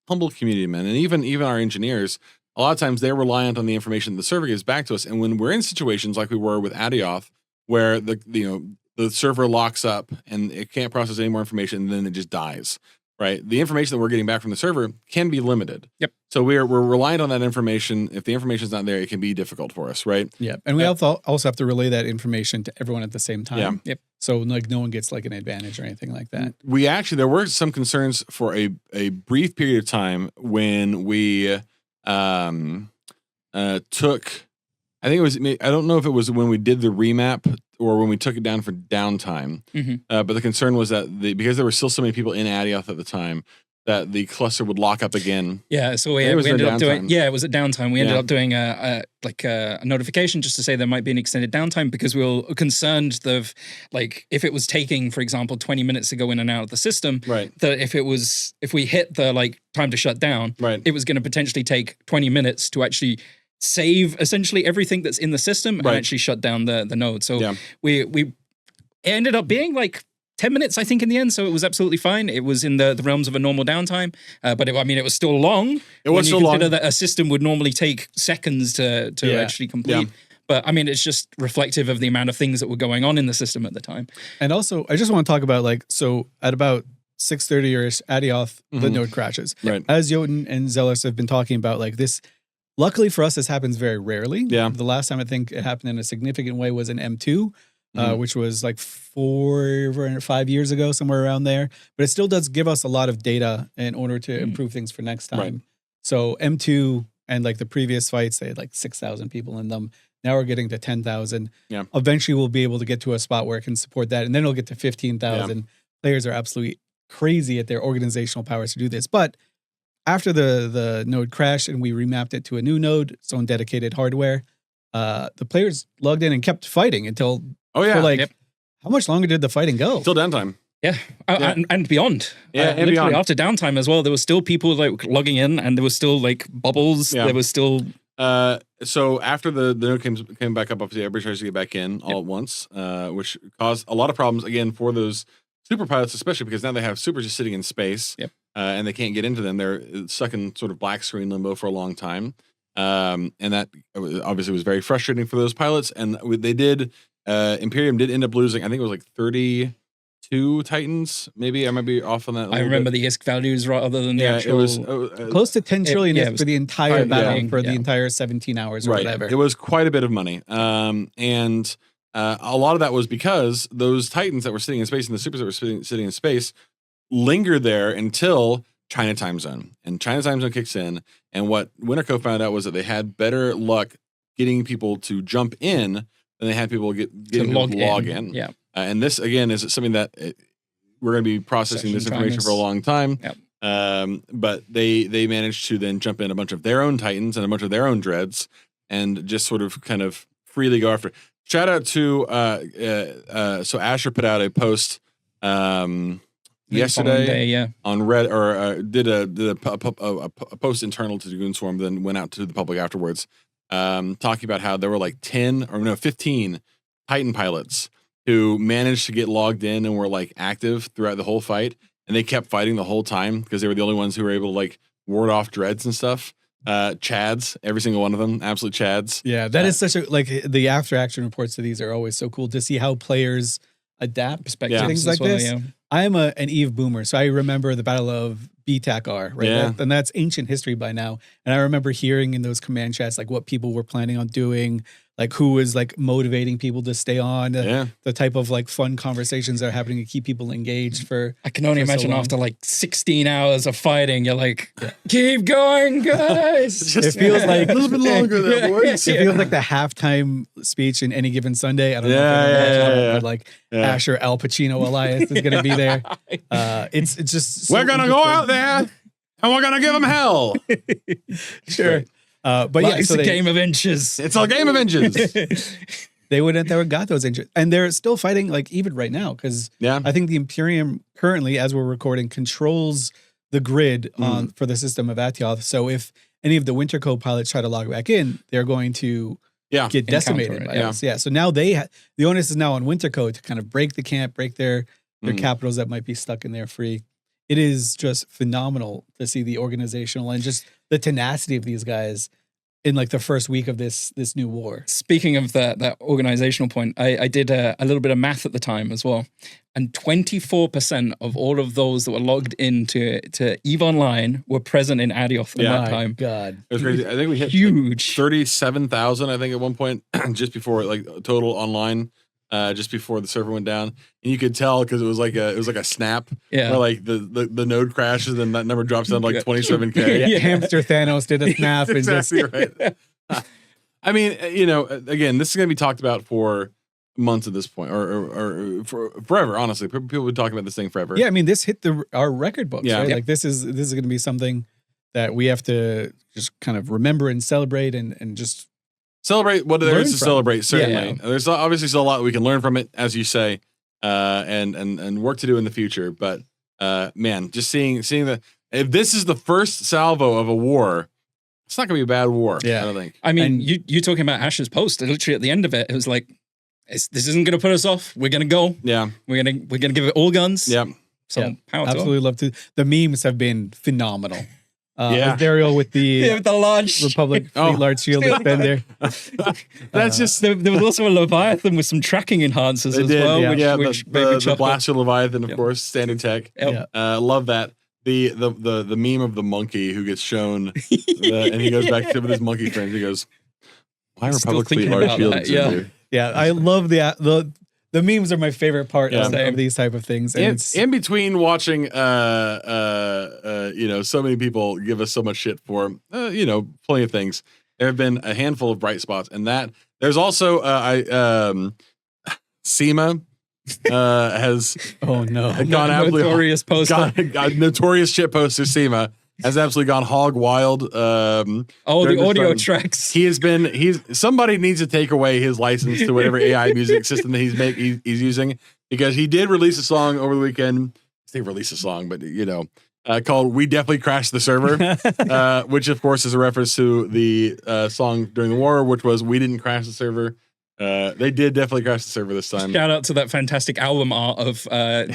humble community men, and even our engineers. A lot of times they're reliant on the information the server gives back to us. And when we're in situations like we were with Atioth, where the server locks up and it can't process any more information, and then it just dies. Right, the information that we're getting back from the server can be limited. So we're reliant on that information. If the information's not there, it can be difficult for us, right? And we also have to relay that information to everyone at the same time. So like no one gets like an advantage or anything like that. There were some concerns for a brief period of time when we took. I think it was. I don't know if it was when we did the remap or when we took it down for downtime. But the concern was that because there were still so many people in Atioth at the time, that the cluster would lock up again. So we ended up doing. It was at downtime. We ended up doing a notification just to say there might be an extended downtime because we were concerned of if it was taking, for example, 20 minutes to go in and out of the system. That if we hit the time to shut down, it was going to potentially take 20 minutes to actually save essentially everything that's in the system and actually shut down the node. So we it ended up being like 10 minutes, I think, in the end. So it was absolutely fine. It was in the realms of a normal downtime. But it was still long. It was still long. That a system would normally take seconds to actually complete. Yeah. But I mean, it's just reflective of the amount of things that were going on in the system at the time. And also, I just want to talk about so at about 6:30-ish, Atioth, the node crashes. Right. As Jötunn and Zelus have been talking about, like this, luckily for us, this happens very rarely. Yeah. The last time I think it happened in a significant way was in M2, which was like 4 or 5 years ago, somewhere around there. But it still does give us a lot of data in order to improve things for next time. Right. So M2 and like the previous fights, they had like 6,000 people in them. Now we're getting to 10,000. Yeah. Eventually we'll be able to get to a spot where it can support that. And then it'll get to 15,000. Yeah. Players are absolutely crazy at their organizational powers to do this. But after the node crashed and we remapped it to a new node, its own dedicated hardware, the players logged in and kept fighting until how much longer did the fighting go? Till downtime. Yeah, and beyond. Yeah, and beyond. After downtime as well, there was still people like logging in, and there was still like bubbles. Yeah. There was still. So after the node came back up, obviously everybody tries to get back in all at once, which caused a lot of problems again for those super pilots, especially because now they have supers just sitting in space, and they can't get into them. They're stuck in sort of black screen limbo for a long time, and that obviously was very frustrating for those pilots. And they did. Imperium did end up losing. I think it was like 32 Titans. Maybe I might be off on that. I remember the ISK values rather than the actual. It was close to 10 trillion for the entire battle for the entire 17 hours or whatever. It was quite a bit of money. And a lot of that was because those Titans that were sitting in space and the supers that were sitting in space lingered there until China time zone. And China time zone kicks in. And what Winterco found out was that they had better luck getting people to jump in than they had people getting people to log in. Yeah. And this, again, is something that we're going to be processing this information for a long time. Yep. But they managed to then jump in a bunch of their own Titans and a bunch of their own Dreads and just sort of kind of freely go after. Shout out to, so Asher put out a post yesterday on Reddit, or did a post internal to the Goon Swarm, then went out to the public afterwards. Talking about how there were like 15 Titan pilots who managed to get logged in and were like active throughout the whole fight. And they kept fighting the whole time because they were the only ones who were able to like ward off dreads and stuff. Chads, every single one of them, absolute Chads. Yeah, that is such a, like the after action reports to these are always so cool to see how players adapt to things like this. Yeah. I am an Eve boomer, so I remember the Battle of BTAC-R, right? Yeah. And that's ancient history by now. And I remember hearing in those command chats, like what people were planning on doing, like who was like motivating people to stay on, the type of like fun conversations that are happening to keep people engaged for. I can only imagine after like 16 hours of fighting, you're like, keep going, guys. It feels like a little bit longer there, boys. It feels like the halftime speech in Any Given Sunday. I don't know. But like Asher Al Pacino Elias is going to be there. It's just so we're going to go out there and we're going to give them hell. Sure. But it's a game of inches. It's a game of inches. They wouldn't have got those inches. And they're still fighting like even right now because I think the Imperium currently, as we're recording, controls the grid for the system of Atioth. So if any of the Winter co-pilots try to log back in, they're going to get decimated by us. Yeah. So now the onus is now on Winter Co to kind of break the camp, break their capitals that might be stuck in there free. It is just phenomenal to see the organizational and just the tenacity of these guys in like the first week of this new war. Speaking of that organizational point, I did a little bit of math at the time as well. And 24% of all of those that were logged into EVE Online were present in Atioth at that time. God. It was crazy. I think we hit huge 37,000, I think, at one point, just before like total online. Just before the server went down, and you could tell because it was like a snap, where like the node crashes and that number drops down to like 27K. Hamster Thanos did a snap. That's exactly right. I mean, again, this is going to be talked about for months at this point, or for forever. Honestly, people would talk about this thing forever. Yeah, I mean, this hit our record books. Right? Like this is going to be something that we have to just kind of remember and celebrate and just. Celebrate what there is to celebrate, certainly. There's obviously still a lot we can learn from it, as you say, and work to do in the future. But man, just seeing if this is the first salvo of a war It's not going to be a bad war. Yeah. I don't think. I mean, you talking about Ash's post, and literally at the end of it, it was like, this isn't going to put us off. We're going to go. Yeah. We're gonna give it all guns. Yeah. So power to absolutely love to. The memes have been phenomenal. Daryl with with the large Republic Fleet Large Shield has been there. That's just there was also a Leviathan with some tracking enhancers as well. Yeah, which the Blaster Leviathan, of course, standard tech. Yep. Love that. The meme of the monkey who gets shown, and he goes back to with his monkey friends. He goes, "Why Republic Fleet Large Shield?" Yeah, I love the memes are my favorite part of these type of things. And in between watching, so many people give us so much shit for, plenty of things. There have been a handful of bright spots, and that there's also SEMA has gone absolutely notorious poster, notorious shit poster. SEMA has absolutely gone hog wild. The audio tracks. Somebody needs to take away his license to whatever AI music system that he's using, because he did release a song over the weekend. They released a song, but called "We Definitely Crashed the Server," which of course is a reference to the song during the war, which was "We Didn't Crash the Server." They did definitely crash the server this time. Shout out to that fantastic album art of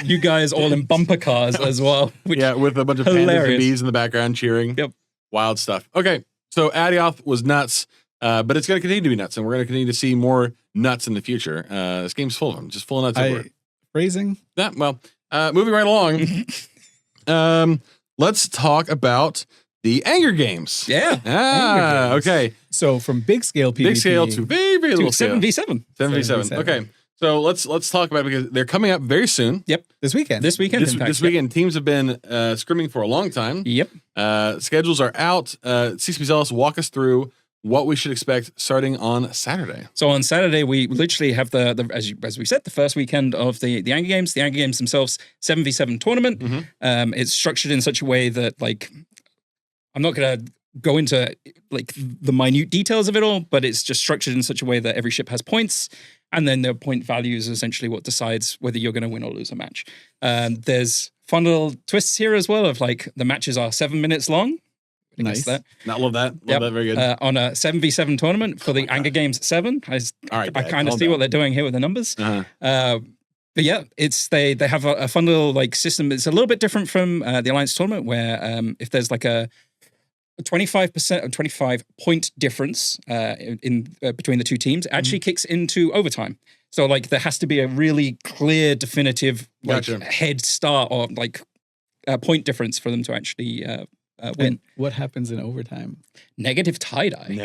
you guys all in bumper cars as well. With a bunch of pandas and bees in the background cheering. Yep. Wild stuff. Okay, so Atioth was nuts, but it's going to continue to be nuts, and we're going to continue to see more nuts in the future. This game's full of them, just full of nuts everywhere. Phrasing? Yeah, well, moving right along, let's talk about the Anger Games. Yeah. Okay. So from big scale PvP. Big scale to very, very little scale. 7v7. 7v7. Okay. So let's talk about it because they're coming up very soon. Yep. This weekend. This weekend. Teams have been scrimming for a long time. Yep. Schedules are out. CCP Zelus, walk us through what we should expect starting on Saturday. So on Saturday, we literally have as we said, the first weekend of the Anger Games. The Anger Games themselves, 7v7 tournament. Mm-hmm. It's structured in such a way that, like, I'm not going to go into like the minute details of it all, but it's just structured in such a way that every ship has points, and then the point value is essentially what decides whether you're going to win or lose a match. There's fun little twists here as well of, like, the matches are 7 minutes long. Nice. Love that. Love that. Very good. On a 7v7 tournament for the Anger Games 7. I kind of see what they're doing here with the numbers. But yeah, they have a fun little, like, system. It's a little bit different from the Alliance tournament, where if there's like a 25% or 25 point difference in between the two teams, actually kicks into overtime. So, like, there has to be a really clear, definitive, like, head start or, like, point difference for them to actually win. What happens in overtime? Negative tie-dye.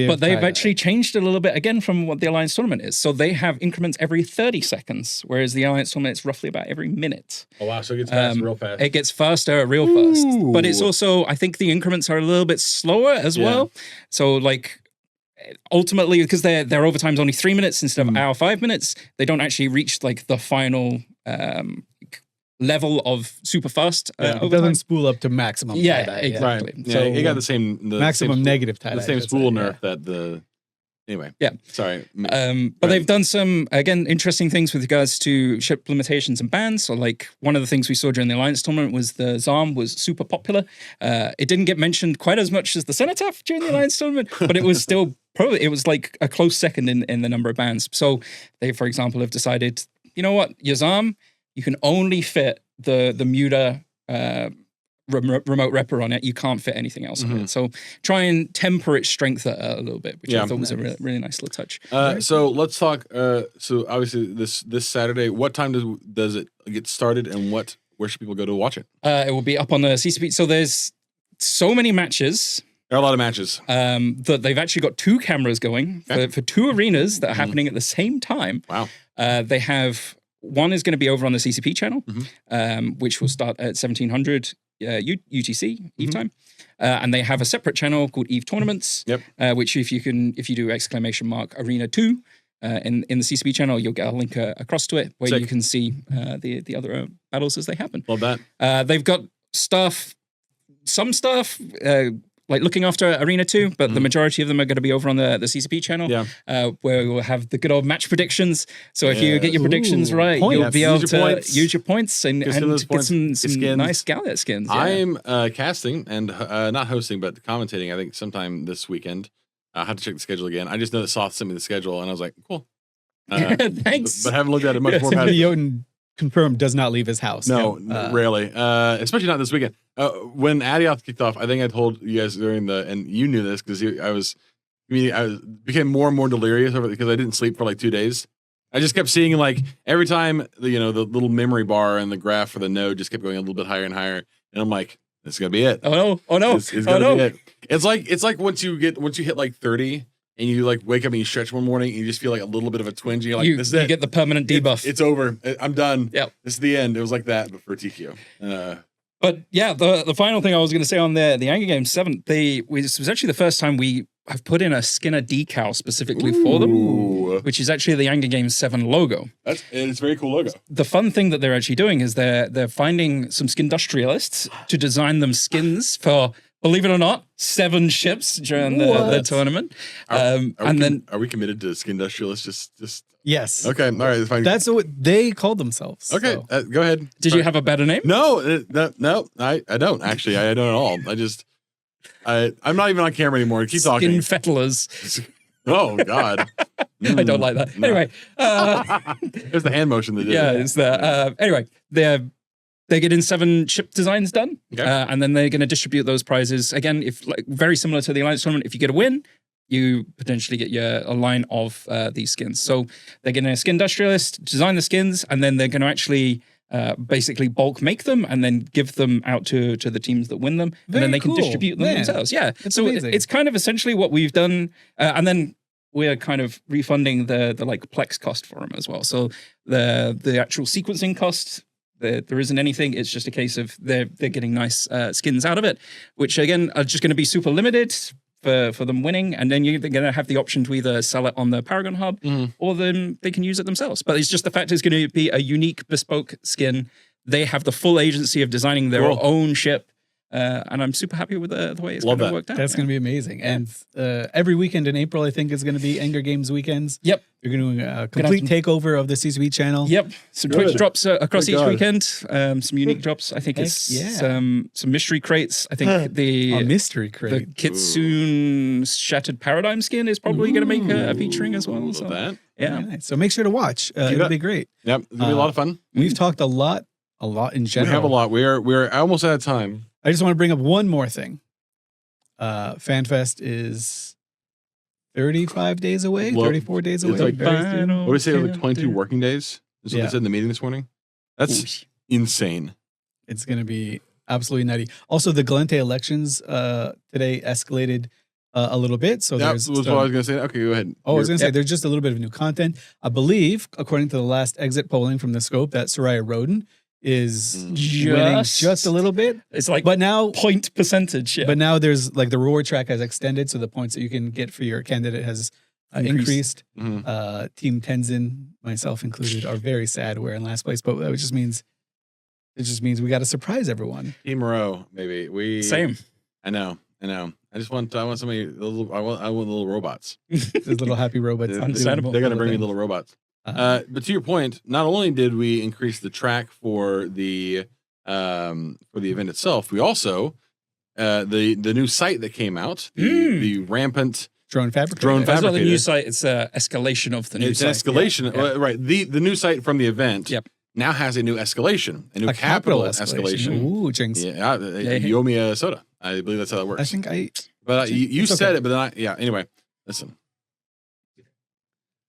But they've actually changed it a little bit again from what the Alliance tournament is. So they have increments every 30 seconds, whereas the Alliance tournament is roughly about every minute. Oh, wow. So it gets faster real fast. It gets faster real fast. But it's also, I think the increments are a little bit slower as well. So, like, ultimately, because their overtime's only 3 minutes instead of our 5 minutes, they don't actually reach, like, the final level of super fast. It doesn't spool up to maximum. Yeah, exactly. Right. So it got the maximum negative tie-dye. The same spool nerf that the. Anyway. Yeah. Sorry. But they've done some, again, interesting things with regards to ship limitations and bans. So, like, one of the things we saw during the Alliance tournament was the ZARM was super popular. It didn't get mentioned quite as much as the Cenotaph during the Alliance tournament, but it was still it was like a close second in the number of bans. So they, for example, have decided, you know what, your ZARM, you can only fit the Muta remote repper on it. You can't fit anything else on it. So try and temper its strength a little bit, which I thought was a really nice little touch. So let's talk. So obviously this Saturday, what time does it get started, and where should people go to watch it? It will be up on the CCP. So there's so many matches. There are a lot of matches. That they've actually got 2 cameras going for 2 arenas that are happening at the same time. Wow. They have. One is going to be over on the CCP channel, which will start at 1700 UTC Eve time, and they have a separate channel called Eve Tournaments. Which if you do !Arena 2 in the CCP channel, you'll get a link across to it where you can see the other battles as they happen. Love that. They've got some stuff like looking after Arena 2, but the majority of them are going to be over on the CCP channel, where we'll have the good old match predictions. So if you get your predictions right, you'll be able to use your points and get some nice Gallente skins. Yeah. I'm casting and not hosting, but commentating, I think sometime this weekend. I have to check the schedule again. I just know that Soth sent me the schedule, and I was like, cool. Thanks. But haven't looked at it much more. CCP Jötunn confirmed does not leave his house. No, rarely. Especially not this weekend. When Atioth kicked off, I think I told you guys during and you knew this because I became more and more delirious over it because I didn't sleep for like 2 days. I just kept seeing like every time the little memory bar and the graph for the node just kept going a little bit higher and higher, and I'm like, this is gonna be it. Oh no! It's gonna be it. It's like once you hit like 30 and you like wake up and you stretch one morning and you just feel like a little bit of a twinge. And you're like, this is it. You get the permanent debuff. It's over. I'm done. Yeah, this is the end. It was like that, but for TQ. But yeah, the final thing I was going to say on the Anger Games 7, this was actually the first time we have put in a Skinner decal specifically for them, which is actually the Anger Games 7 logo. It's a very cool logo. The fun thing that they're actually doing is they're finding some skin industrialists to design them skins for, believe it or not, 7 ships during the tournament. Are we committed to skin industrialists? Just yes. Okay. All right. Fine. That's what they call themselves. Okay. So. Go ahead. Did you have a better name? No. I don't actually. I don't at all. I'm not even on camera anymore. Keep talking. Skin fettlers. Oh God. I don't like that. No. Anyway, there's the hand motion that did. Yeah, it's there. Anyway, they're getting 7 ship designs done, and then they're going to distribute those prizes again. If very similar to the Alliance tournament, if you get a win, you potentially get a line of these skins. So they're going to skin industrialist design the skins, and then they're going to actually basically bulk make them and then give them out to the teams that win them, and then they can distribute them themselves. Yeah, so it's kind of essentially what we've done, and then we're kind of refunding the like Plex cost for them as well. So the actual sequencing cost, there isn't anything. It's just a case of they're getting nice skins out of it, which again are just going to be super limited for them winning, and then they're going to have the option to either sell it on the Paragon Hub or then they can use it themselves. But it's just the fact it's going to be a unique bespoke skin. They have the full agency of designing their own ship. And I'm super happy with the way it's kind of worked out. That's going to be amazing. And every weekend in April, I think, is going to be Anger Games weekends. Yep. You're going to do a complete takeover of the CCP channel. Yep. Some Twitch drops across each weekend. Some unique drops. I think it's some mystery crates. I think the mystery crate. The Kitsune Shattered Paradigm skin is probably going to make a featuring as well. So, yeah. Nice. So make sure to watch. It'll be great. Yep. It'll be a lot of fun. We've talked a lot in general. We have a lot. We're almost out of time. I just want to bring up one more thing. Fanfest is 35 days away, 34 days away. It's like, what do we say? It was like 22 working days? Is what they said in the meeting this morning. That's insane. It's going to be absolutely nutty. Also, the Gallente elections today escalated a little bit. So that was what I was going to say. Okay, go ahead. I was going to say there's just a little bit of new content. I believe, according to the last exit polling from the scope, that Soraya Roden is winning just a little bit. It's like, but now point percentage. Yeah. But now there's like the reward track has extended, so the points that you can get for your candidate has increased. Team Tenzin, myself included, are very sad we're in last place, but that just means we got to surprise everyone. Team Row, maybe same. I know. I want somebody. I want little robots. Those little happy robots. Understandable. They're gonna bring me little robots. But to your point, not only did we increase the track for the event itself, we also the new site that came out, the rampant drone fabricator. That's not the new site. It's escalation of the new site. It's escalation, right? The new site from the event. Yep. Now has a new escalation, a new capital escalation. Ooh, jinx. Yeah, you owe me a soda. I believe that's how that works. I think But you said it, but then anyway, listen.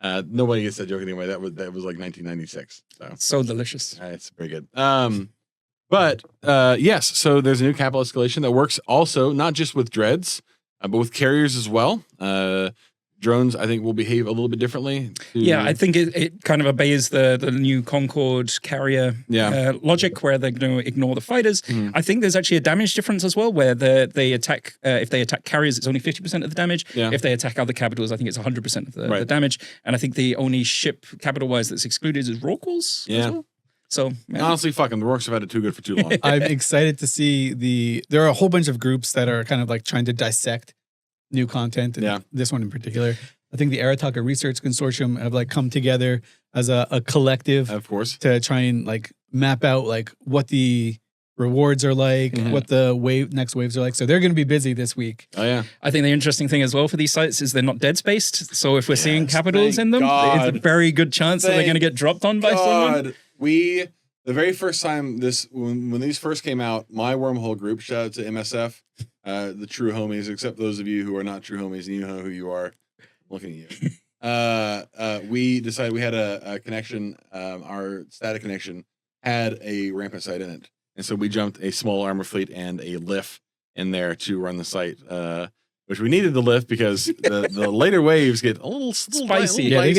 Nobody gets that joke anyway. That was like 1996. So delicious. It's very good. But yes, so there's a new capital escalation that works also not just with dreads, but with carriers as well. Drones, I think, will behave a little bit differently. Yeah, I think it kind of obeys the new Concorde carrier logic, where they're going to ignore the fighters. I think there's actually a damage difference as well, where they attack. If they attack carriers, it's only 50% of the damage. Yeah. If they attack other capitals, I think it's 100% of the damage. And I think the only ship capital-wise that's excluded is Rorquals. Yeah. As well. So honestly, fuck them. The Rorks have had it too good for too long. I'm excited to see there are a whole bunch of groups that are kind of like trying to dissect new content. And this one in particular. I think the Arataka Research Consortium have like come together as a collective, of course, to try and like map out like what the rewards are like, what the next waves are like. So they're going to be busy this week. Oh yeah. I think the interesting thing as well for these sites is they're not dead spaced. So if we're seeing capitals in them, it's a very good chance that they're going to get dropped on by someone. The very first time when these first came out, my wormhole group, shout out to MSF, the true homies, except those of you who are not true homies and you know who you are. I'm looking at you. We decided we had a connection, our static connection had a rampant site in it. And so we jumped a small armor fleet and a lift in there to run the site, which we needed the lift because the later waves get a little spicy. They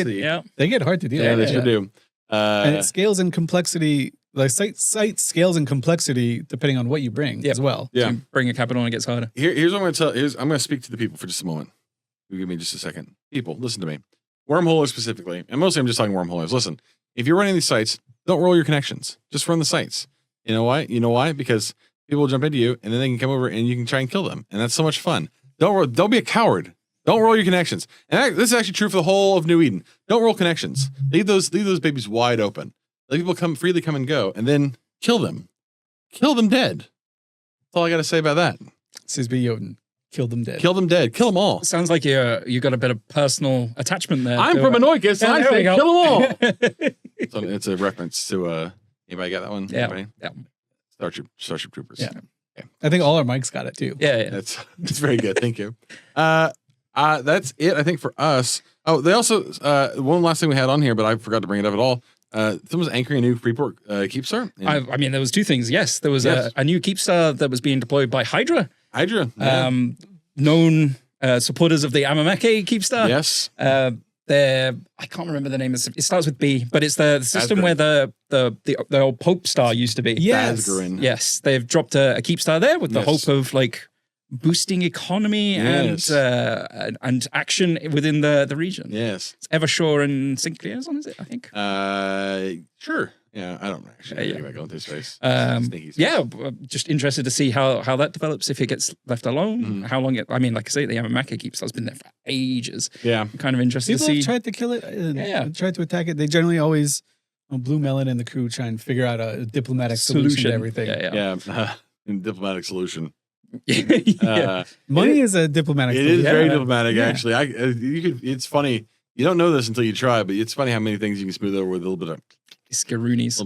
get hard to deal with. Yeah, they sure do. And it scales in complexity. Like site scales in complexity depending on what you bring as well. Yeah, so you bring a capital and it gets harder. Here's what I'm going to tell. I'm going to speak to the people for just a moment. You give me just a second. People, listen to me. Wormholers specifically, and mostly I'm just talking wormholers. Listen, if you're running these sites, don't roll your connections. Just run the sites. You know why? You know why? Because people will jump into you, and then they can come over and you can try and kill them, and that's so much fun. Don't be a coward. Don't roll your connections. And this is actually true for the whole of New Eden. Don't roll connections. Leave those babies wide open. Let people freely come and go, and then kill them. Kill them dead. That's all I got to say about that. CCP Jötunn. Kill them dead. Kill them dead. Kill them all. Sounds like you got a bit of personal attachment there. I'm from Anoikis, and I say kill them all. So it's a reference to anybody got that one? Yeah. Anybody? Yeah. Starship Troopers. Yeah. I think all our mics got it too. Yeah. That's very good. Thank you. That's it, I think, for us. Oh, they also one last thing we had on here, but I forgot to bring it up at all. Someone's anchoring a new Freeport Keepstar. I mean, there was two things. Yes, there was a new Keepstar that was being deployed by Hydra. Known supporters of the Amamake Keepstar. Yes. I can't remember the name. It starts with B, but it's the system where the old Pope Star used to be. Yes. Yes, they've dropped a Keepstar there with the hope of like boosting economy and action within the region. Yes. It's Evershore and St. Clair's on, is it? I think. Sure. Yeah, I don't actually think about going through space. Just interested to see how that develops if it gets left alone. How long I mean, like I say, the Amamake Keepstar's been there for ages. Yeah, I'm kind of interested People to see. have tried to kill it and tried to attack it. They generally always, Blue Melon and the crew try and figure out a diplomatic solution to everything. Diplomatic solution. Money is a diplomatic solution. It is very diplomatic, actually. It's funny. You don't know this until you try, but it's funny how many things you can smooth over with a little bit of Skaroonies.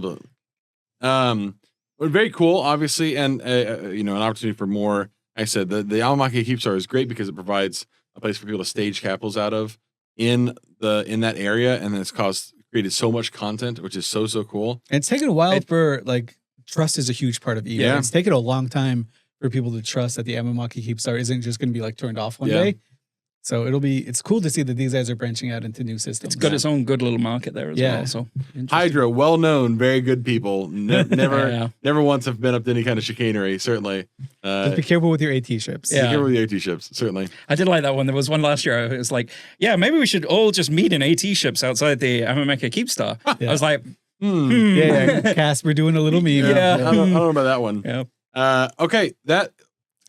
But very cool, obviously, and an opportunity for more. Like I said the Amamake Keepstar is great because it provides a place for people to stage capitals out of in that area, and then it's created so much content, which is so cool. And it's taken a while for like trust is a huge part of EVE. Yeah. It's taken a long time for people to trust that the Amamake Keepstar isn't just going to be like turned off one day. So it's cool to see that these guys are branching out into new systems. It's got its own good little market there as well. So Hydra, well known, very good people. Never once have been up to any kind of chicanery. Certainly, just be careful with your AT ships. Be careful with your AT ships. Certainly, I did like that one. There was one last year. It was like, maybe we should all just meet in AT ships outside the Amamake Keepstar. I was like, Casper doing a little meme. I don't know about that one. Yeah. Okay, that.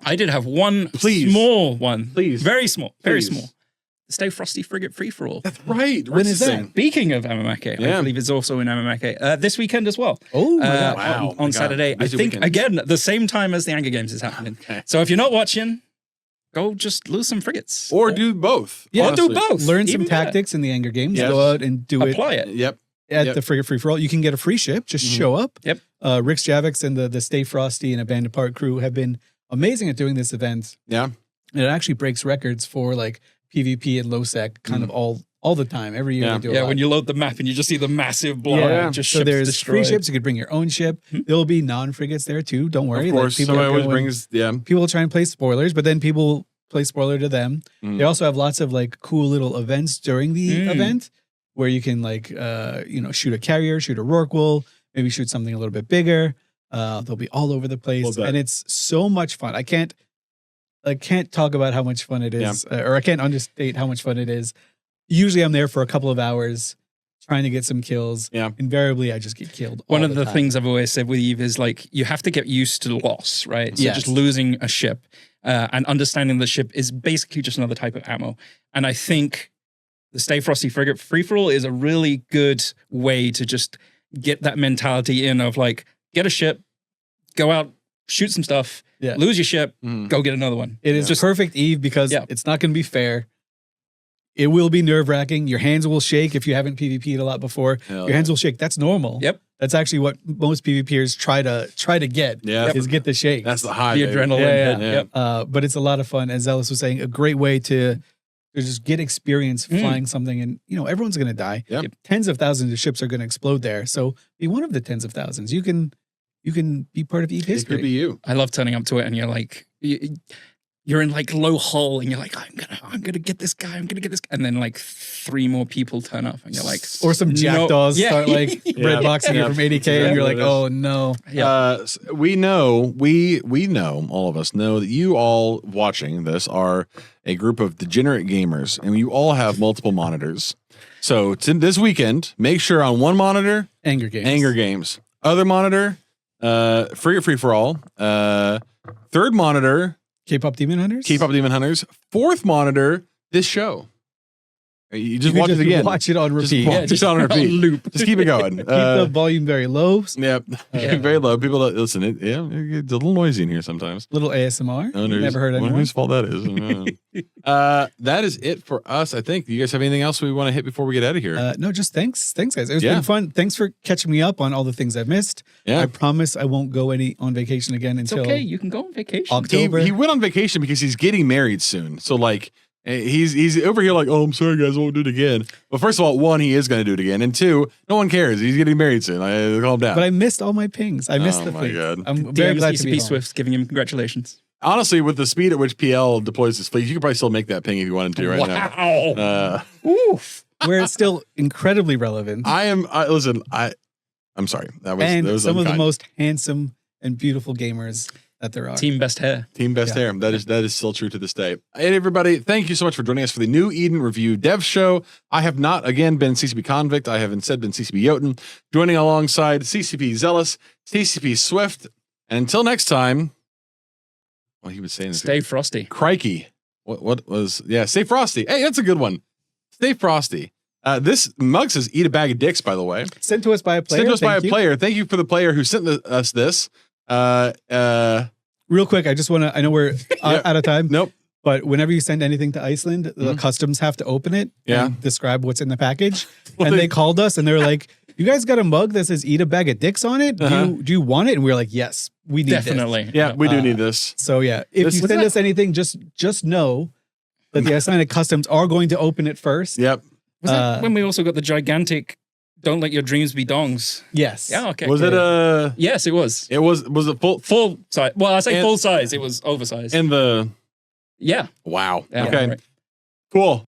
I did have one small one. Please. Very small. Very small. The Stay Frosty Frigate Free-for-all. That's right. When is that? Speaking of Amamake, I believe it's also in Amamake. This weekend as well. Oh, my God. Wow. On Saturday. I think, again, the same time as the Anger Games is happening. Okay. So if you're not watching, go just lose some frigates. Or do both. Yeah, or do both. Learn some tactics in the Anger Games. Yes. Go out and Apply it. Yep. At the Frigate Free-for-all. You can get a free ship. Just show up. Yep. Rick's Javix and the Stay Frosty and Abandoned Park crew have been amazing at doing this event. Yeah. And it actually breaks records for like PvP and low sec kind of all the time. Every year they do when you load the map and you just see the massive blob. So there's destroyed. Free ships. You could bring your own ship. There'll be non-frigates there too. Don't worry. Of course. People always brings, people try and play spoilers, but then people play spoiler to them. They also have lots of like cool little events during the event where you can like, shoot a carrier, shoot a Rorqual, maybe shoot something a little bit bigger. They'll be all over the place, and it's so much fun. I can't talk about how much fun it is, or I can't understate how much fun it is. Usually, I'm there for a couple of hours, trying to get some kills. Yeah. Invariably, I just get killed. One all of the time. things I've always said with Eve is like, you have to get used to loss, right? So Yes. just losing a ship and understanding the ship is basically just another type of ammo. And I think the Stay Frosty Frigate Free-for-all is a really good way to just get that mentality in of like, get a ship, go out, shoot some stuff, lose your ship, go get another one. It is just perfect Eve because it's not going to be fair. It will be nerve-wracking. Your hands will shake if you haven't PvP'd a lot before. Your hands will shake. That's normal. Yep. That's actually what most PvPers try to get. Is get the shake. That's the high. The adrenaline. Yeah. But it's a lot of fun. As Zelus was saying, a great way to just get experience flying something. And, everyone's going to die. Yep. Tens of thousands of ships are going to explode there. So be one of the tens of thousands. You can be part of Eve history. It could be you. I love turning up to it and you're like, you're in like low hull and you're like, I'm gonna get this guy, I'm gonna get this guy. And then like 3 more people turn up and you're like, or some jackdaws start like red boxing you from 80K and you're like, oh no. We know, all of us know that you all watching this are a group of degenerate gamers and you all have multiple monitors. So this weekend, make sure on one monitor, Anger Games. Other monitor, Frigate Free-for-all. Third monitor, K-pop Demon Hunters. Fourth monitor, this show. You just watch it again. Watch it on repeat. Just on repeat. Loop. Just keep it going. Keep the volume very low. Yep. Very low. People don't listen. It's a little noisy in here sometimes. Little ASMR. Never heard anyone. Whose fault that is. That is it for us, I think. Do you guys have anything else we want to hit before we get out of here? No, just thanks. Thanks, guys. It's been fun. Thanks for catching me up on all the things I've missed. Yeah. I promise I won't go on vacation again until It's okay. You can go on vacation. October. He went on vacation because he's getting married soon. So like he's over here like, oh, I'm sorry guys, I won't do it again. But first of all, 1, he is going to do it again, and 2, no one cares. He's getting married soon. Calm down. But I missed all my pings. I missed the fleet. God. I'm very glad to be CCP home. Swift giving him congratulations. Honestly, with the speed at which PL deploys his fleet, you could probably still make that ping if you wanted to right now. Oof. Where it's still incredibly relevant. I'm sorry. That was some of the unkind. most handsome and beautiful gamers that there are. Team best hair. Team best hair. That is still true to this day. Hey, everybody, thank you so much for joining us for the New Eden Review Dev Show. I have not, again, been CCP Convict. I have instead been CCP Jötunn, joining alongside CCP Zelus, CCP Swift. And until next time, well, he was saying this. Stay frosty. Crikey. Stay frosty. Hey, that's a good one. Stay frosty. This mug says eat a bag of dicks, by the way. Sent to us by a player. Thank you for the player who sent us this. Real quick, I just want to, I know we're out of time. Nope. But whenever you send anything to Iceland, the customs have to open it and describe what's in the package. And they called us and they were like, you guys got a mug that says eat a bag of dicks on it? Do you want it? And we were like, yes, we need Definitely. This. Yeah, we do need this. So yeah, if you send us anything, just know that the Icelandic customs are going to open it first. Yep. Was that when we also got the gigantic "Don't let your dreams be dongs"? Yes. Yeah. Okay. Was it a? Yes, it was. It was it full size? Well, I say full size. It was oversized. And the. Yeah. Wow. Yeah, okay. right. Cool.